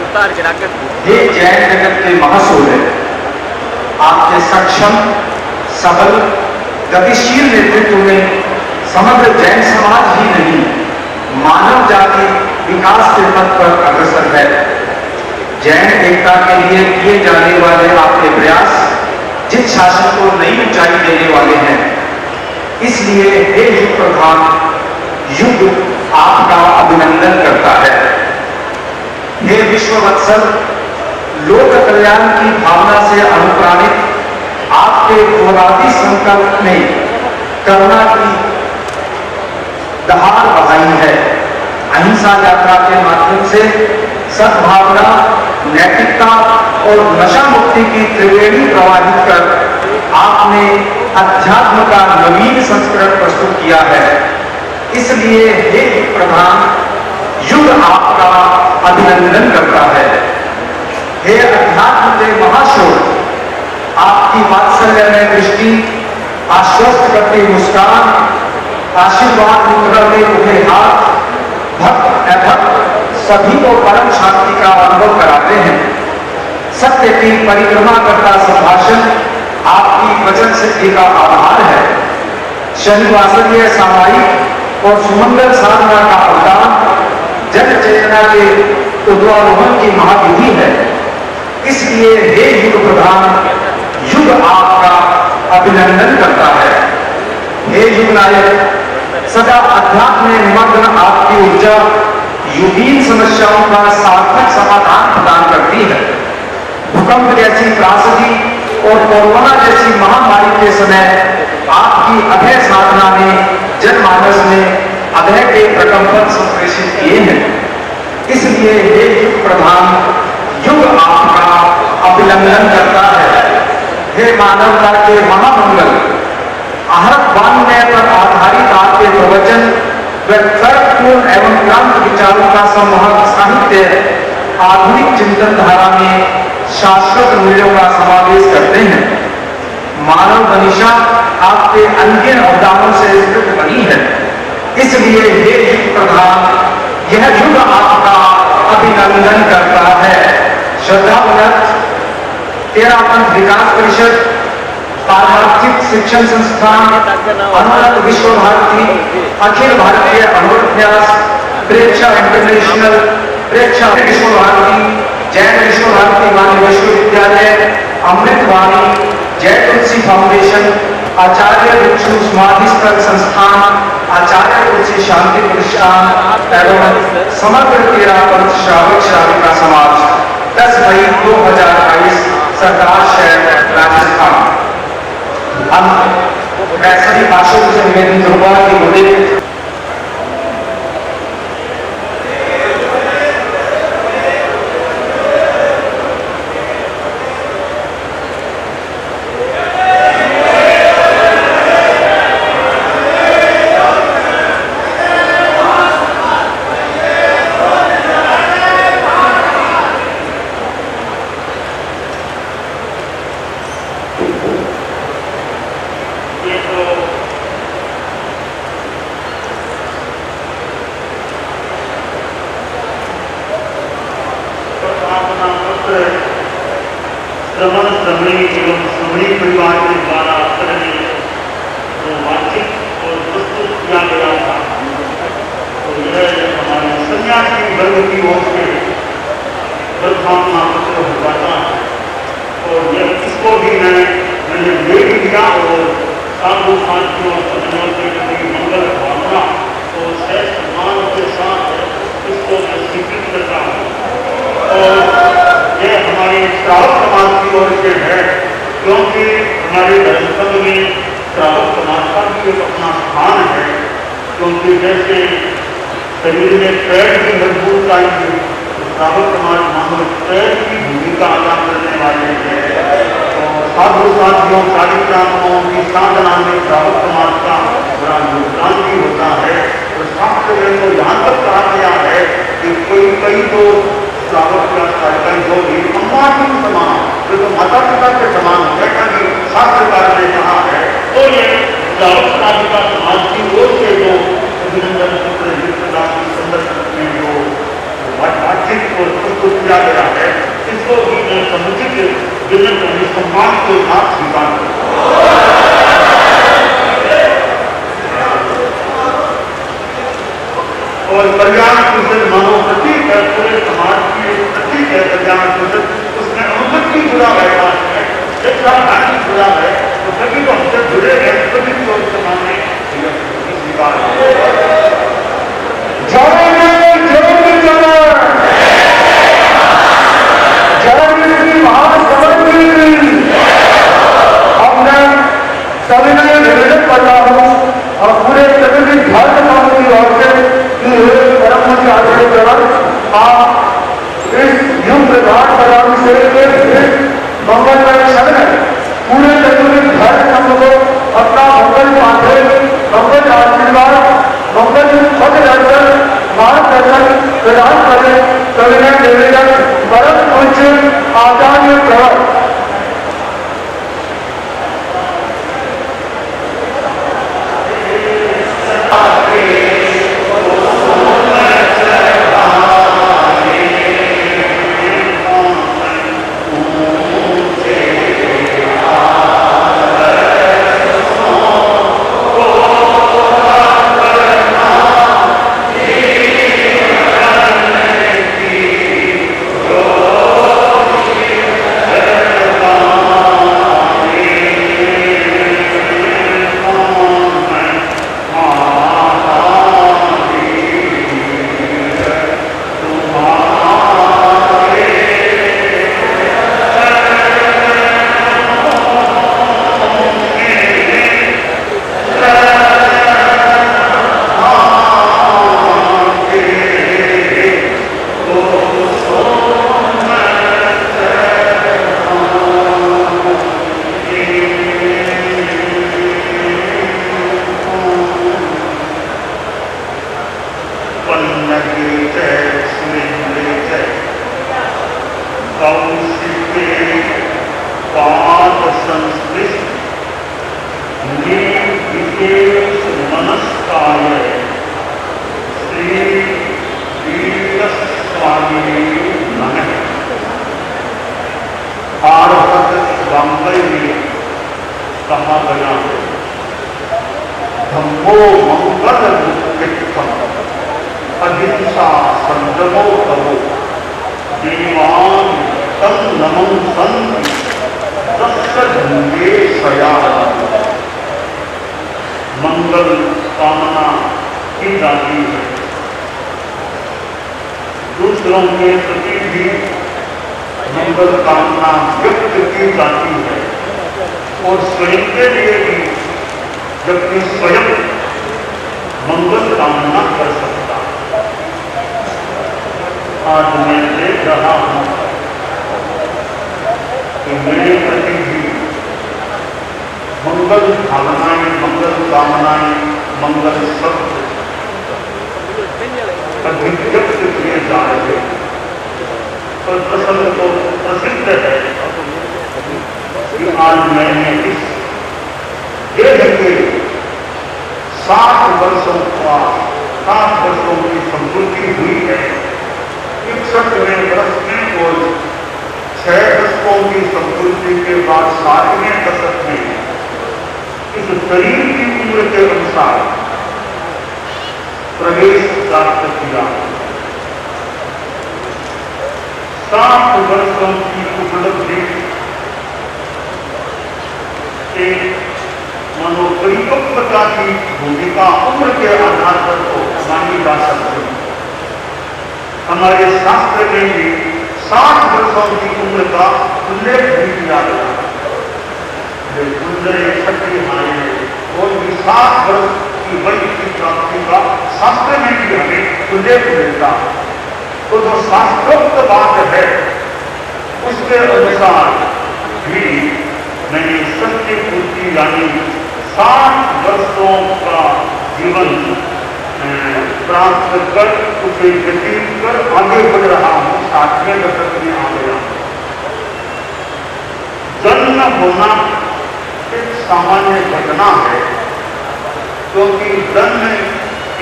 उतार के रख
हे जैन जगत के महाशूर आपके सक्षम सबल गतिशील नेतृत्व में समग्र जैन समाज ही नहीं मानव जाति विकास के पथ पर अग्रसर है। जैन एकता के लिए किए जाने वाले आपके प्रयास जिस शासन को नई ऊंचाई देने वाले हैं, इसलिए हे युग प्रधान युग आपका अभिनंदन करता है। हे विश्ववत्सल लोक कल्याण की भावना से अनुप्राणित आपके फौलादी संकल्प ने करुणा की दहाड़ बढ़ाई है। अहिंसा यात्रा के माध्यम से सद्भावना, नैतिकता और नशा मुक्ति की त्रिवेणी प्रवाहित कर आपने अध्यात्म का नवीन संस्करण प्रस्तुत किया है। इसलिए हे प्रधान युग आपका अभिनंदन करता है। हे अध्यात्म के महाशोर आपकी वात्सल्य में दृष्टि, आश्वस्त करती मुस्कान, आशीर्वाद मुद्रा में उठे हाथ भक्त अभक्त सभी को परम शांति का अनुभव कराते हैं। सत्य की परिक्रमा करता संभाषण आपकी वचन सिद्धि का आधार है। शनिवासरीय सामायिक और सुमंगल साधना का अवदान जन चेतना के उद्वारोहण की महाविधि है। इसलिए हे युग प्रधान युग आपका अभिनंदन करता है। हे युग नायक सदा अध्यात्म में निमग्न आपकी ऊर्जा युगीन समस्याओं का सार्थक समाधान प्रदान करती है। भूकंप जैसी त्रासदी और कोरोना जैसी महामारी के समय आपकी अभय साधना ने जनमानस में अभय के प्रकंपन संप्रेषित किए हैं। इसलिए हे युग प्रधान युग आपका अभिनंदन करता है। हे मानवता के महामंगल आहत वाङ्मय पर आधारित आपके प्रवचन व तर्कपूर्ण एवं क्रांत विचारों का संवहन साहित्य आधुनिक चिंतन धारा में शाश्वत मूल्यों का समावेश करते हैं। मानव मनीषा आपके अनगिन अवदानों से समृद्ध बनी है। इसलिए हे युग प्रधान यह युग आपका अभिनंदन करता है। श्रद्धा उन्नत तेरा पंथ विकास परिषद, पारमार्थिक शिक्षण संस्थान, अनुन्नत विश्व भारती, अखिल भारतीय अनुवर्तन्यास, प्रेक्षा इंटरनेशनल, प्रेक्षा विश्व भारती, जैन विश्व भारती वाणी विश्वविद्यालय, अमृतवाणी, जय तुलसी फाउंडेशन, आचार्य भिक्षु समाधिस्थल संस्थान, आचार्य तुलसी शांति प्रतिष्ठान एवं समग्र तेरा पंथ श्रावक श्राविका समाज 10 मई 2022 सरदार शहर राजस्थान। हम मैं सभी भाषाओं से निवेदन करूंगा कि मुझे
शास्त्र श्रवण श्रवणी एवं श्रवणी परिवार के द्वारा करने जो वांछित और प्रस्तुत किया गया था, तो यह हमारे सन्यासी वर्ग की ओर से प्रार्थना पत्र होता है। और यह इसको भी मैंने देख लिया और साधु साथियों सज्जनों के प्रति मंगल भावना और सह सम्मान के साथ इसको मैं स्वीकृत करता हूँ। और यह हमारे श्रावक समाज की ओर से है, क्योंकि हमारे धर्म संघ में श्रावक समाज का भी एक अपना स्थान है। क्योंकि जैसे शरीर में पैर की मजबूत आएगी, श्रावक समाज मानो पैर की भूमिका अदा करने वाले हैं। साधु साथियों कार्यक्रमों की साधना में श्रावक समाज का बड़ा योगदान भी होता है। और शास्त्र में तो यहाँ तक कहा गया है कि कई तो श्रावक का कार्यक्रम जो भी अम्मा की समान, जो तो माता पिता के समान जैसा कि शास्त्रकार ने कहा है, तो ये श्रावक समाज का समाज की ओर से जो अभिनंदन पत्र प्रदान की संदर्भ में जो बातचीत को प्रस्तुत किया गया है, इसको भी मैं समुचित विनम्र सम्मान के साथ स्वीकार करता हूं। और कल्याण परिषद मानो प्रतीक है, पूरे समाज की एक प्रतीक है कल्याण परिषद। उसमें अनुपति जुड़ा रहता है, जैसा ध्यान जुड़ा है, तो सभी तो हमसे जुड़े हैं, सभी को सामने स्वीकार
सभी ने निवेदन करता हूँ और पूरे सभी धर्म समाज की ओर से कि परम पूज्य आचार्य प्रवर आप इस युग प्रधान प्रधान से इस मंगलमय क्षण में पूरे सभी धर्म संघ को अपना मंगल पाठे, मंगल आशीर्वाद, मंगल पद दर्शन, मार्गदर्शन प्रदान करें। सभी ने निवेदन परम पूज्य आचार्य प्रवर
कहा गया है, धम्मो मंगल मुक्तित्थम अहिंसा संयमो तमो देवान तम नमं संति तस्य धन्ये सया। मंगल कामना की जाती है, दूसरों के प्रति भी मंगल कामना व्यक्त की जाती है और स्वयं के लिए भी, जबकि स्वयं मंगल कामना कर सकता। आज मैं देख रहा हूं कि मेरे प्रति भी मंगल भावनाएं, मंगल कामनाएं, मंगल शब्द अभिव्यक्त किए जा रहे हैं। और प्रसंग तो प्रसिद्ध है कि आज मैंने इस देह के 60 वर्षों का 60 वर्षों की संपूर्ति हुई है। 61वें वर्ष में और के बाद 7वें दशक में इस शरीर की उम्र के अनुसार प्रवेश प्राप्त किया। 60 वर्षों की उपलब्धि एक मनोपरिपक्वता की भूमिका उम्र के आधार पर तो मानी जा सकती है। हमारे शास्त्र में भी 60 वर्षों की उम्र का उल्लेख भी किया गया है। और भी 60 वर्ष की वय की प्राप्ति का शास्त्र में भी हमें उल्लेख मिलता है। तो जो शास्त्रोक्त बात है उसके अनुसार भी मैंने सत्य पूर्ति यानी 60 वर्षों का जीवन प्राप्त कर उसे व्यतीत कर आगे बढ़ रहा हूं। 60वें दशक में आ गया। जन्म होना एक सामान्य घटना है, क्योंकि जन्म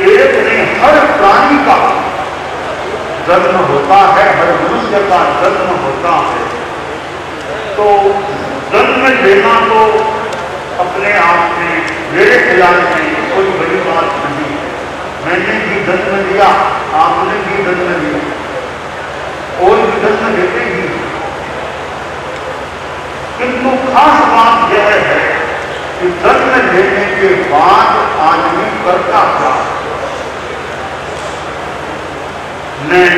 एक नहीं हर प्राणी का जन्म होता है, हर मनुष्य का जन्म होता है। तो जन्म लेना तो अपने आप में मेरे ख्याल में कोई बड़ी बात नहीं है। मैंने भी जन्म लिया, आपने भी जन्म लिया, और भी जन्म लेते ही। किंतु खास बात यह है कि जन्म लेने के बाद आदमी करता क्या। मैं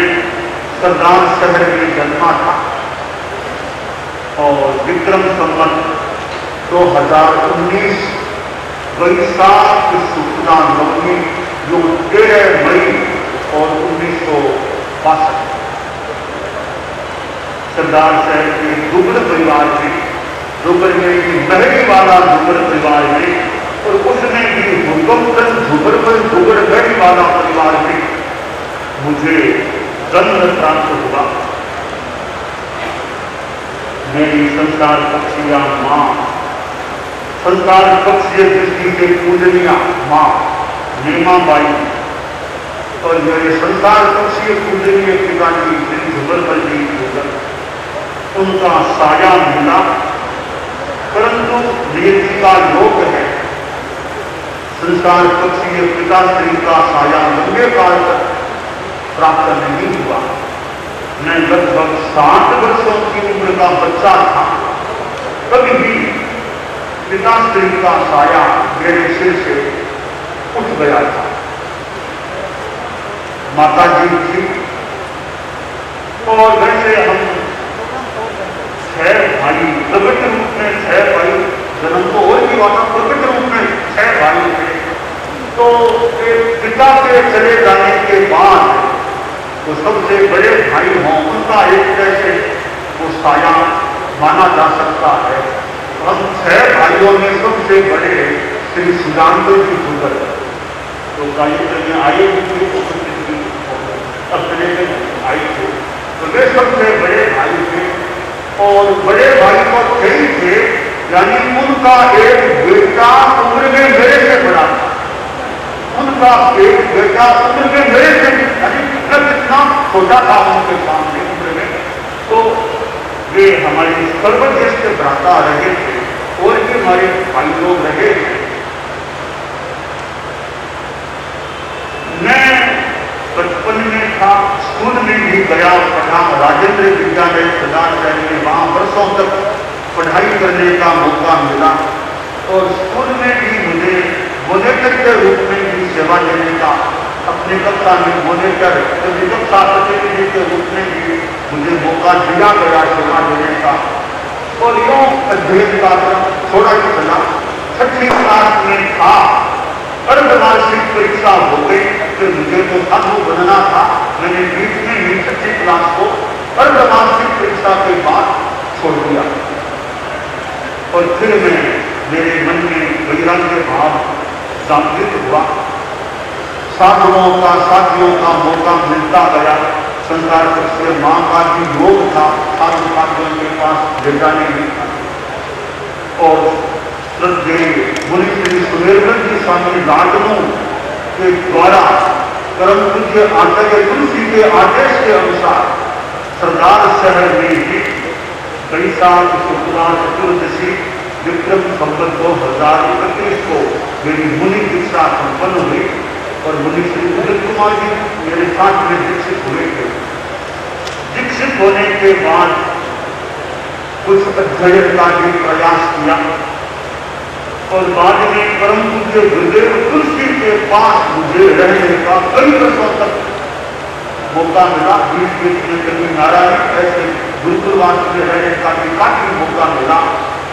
सरदार शहर में जन्मा था और विक्रम संवत 2019 वैशाख शुक्ला नवमी जो 13 मई और 1962 सरदार शहर के दुबड़ परिवार में, दुबड़ में महरी वाला दुबड़ परिवार में, और उसमें भी दुबड़गढ़ वाला परिवार में मुझे जन्म प्राप्त हुआ। मेरी संसार पक्षिया माँ, संसार पक्षीय दृष्टि से पूजनीय माँ नीमा बाई, और मेरे संसार पक्षीय पूजनीय पिताजी श्री जुबलकर जी उनका साया मिला। परंतु नियति का योग है, संसार पक्षीय पिताश्री का साया लंबे काल तक प्राप्त नहीं हुआ। मैं लगभग 60 वर्षों की उम्र का बच्चा था, कभी भी पिताश्री का साया मेरे सिर से उठ गया था। माता जी थी और वैसे हम 6 भाई, प्रकट रूप में 6 भाई, जन्म तो और भी हुआ था, प्रकट रूप में 6 भाई थे। तो पिता के चले जाने के बाद तो सबसे बड़े भाई हों उनका एक जैसे वो साया माना जा सकता है। हम 6 भाइयों में सबसे बड़े श्री सुजानदेव जी गुजर, तो गायत्री में आए भी अपने में आई थे, तो वे सबसे बड़े भाई थे। और बड़े भाई को कई थे, यानी उनका एक बेटा उम्र में मेरे से बड़ा था, उनका एक बेटा उम्र में मेरे से, यानी कितना छोटा था उनके सामने उम्र में। तो वे हमारे सर्वज्ञ भ्राता रहे थे और भी हमारे भाई लोग रहे थे। मैं बचपन में था, स्कूल में भी गया, पढ़ा, राजेंद्र विद्यालय सरदार शहर में, वहां वर्षों तक पढ़ाई करने का मौका मिला। और स्कूल में भी मुझे मॉनिटर के रूप में भी सेवा देने का, अपने कक्षा में मॉनिटर कक्षा प्रतिनिधि के रूप में भी मुझे मौका दिया गया सेवा देने का। और यूं अध्ययन का थोड़ा ही चला। 6वीं क्लास में था, अर्धवार्षिक परीक्षा हो गई, फिर मुझे तो साधु बनना था। मैंने बीच में ही 6वीं क्लास को अर्धवार्षिक परीक्षा के बाद छोड़ दिया। और फिर मेरे मन में वैराग्य भाव जागृत हुआ। साधुओं का मौका मिलता गया। संसार से मां का भी योग था, साधु साधुओं के पास ले जाने में। और मुनि श्री सुरेंद्र जी स्वामी लाडनों के द्वारा परम पूज्य आचार्य तुलसी के आदेश के अनुसार सरदार शहर में ही कई साल शुक्ला चतुर्दशी विक्रम संवत 2031 को मेरी मुनि दीक्षा संपन्न हुई और मुनि श्री उदित कुमार जी मेरे साथ में दीक्षित हुए थे। दीक्षित होने के बाद कुछ अध्ययन का भी प्रयास किया और बाद में परम पूज्य गुरुदेव तुलसी के पास मुझे रहने का कई वर्षों तक मौका मिला। बीच बीच में कभी नारायण ऐसे गुरुकुलवास में रहने का भी काफी मौका मिला।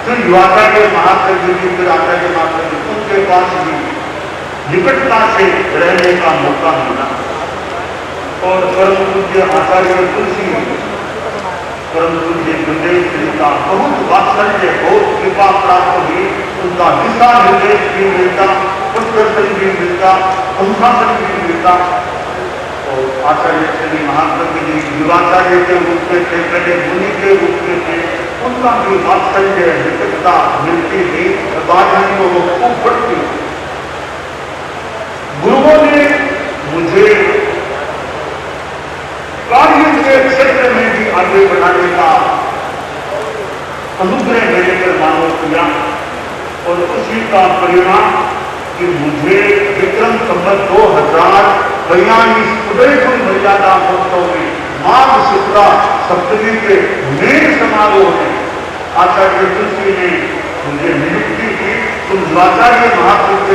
फिर युवाचार्य महाशय जी फिर आचार्य महाशय उनके पास भी निकटता से रहने का मौका मिला और परम पूज्य आचार्य तुलसी परम पूज्य गुरुदेव श्री का बहुत वात्सल्य बहुत कृपा प्राप्त हुई। उनका दिशा निर्देश भी मिलता, पुष्कर्षण भी मिलता, अनुशासन भी मिलता और आचार्य श्री महाप्रभु जी युवाचार्य के रूप में थे, पहले मुनि के रूप में थे, उनका भी वात्सल्य निकटता मिलती थी। बाद में तो वो खूब बढ़ती। गुरुओं ने मुझे कार्य के क्षेत्र में भी आगे बढ़ाने का अनुग्रह मेरे पर मानव किया और उसी का परिणाम कि मुझे विक्रम संवत 2042 उदयपुर मर्यादा महोत्सव में माघ शुक्ला सप्तमी के मेन समारोह में आचार्य तुलसी ने मुझे नियुक्ति की। तुम आचार्य महापुरुष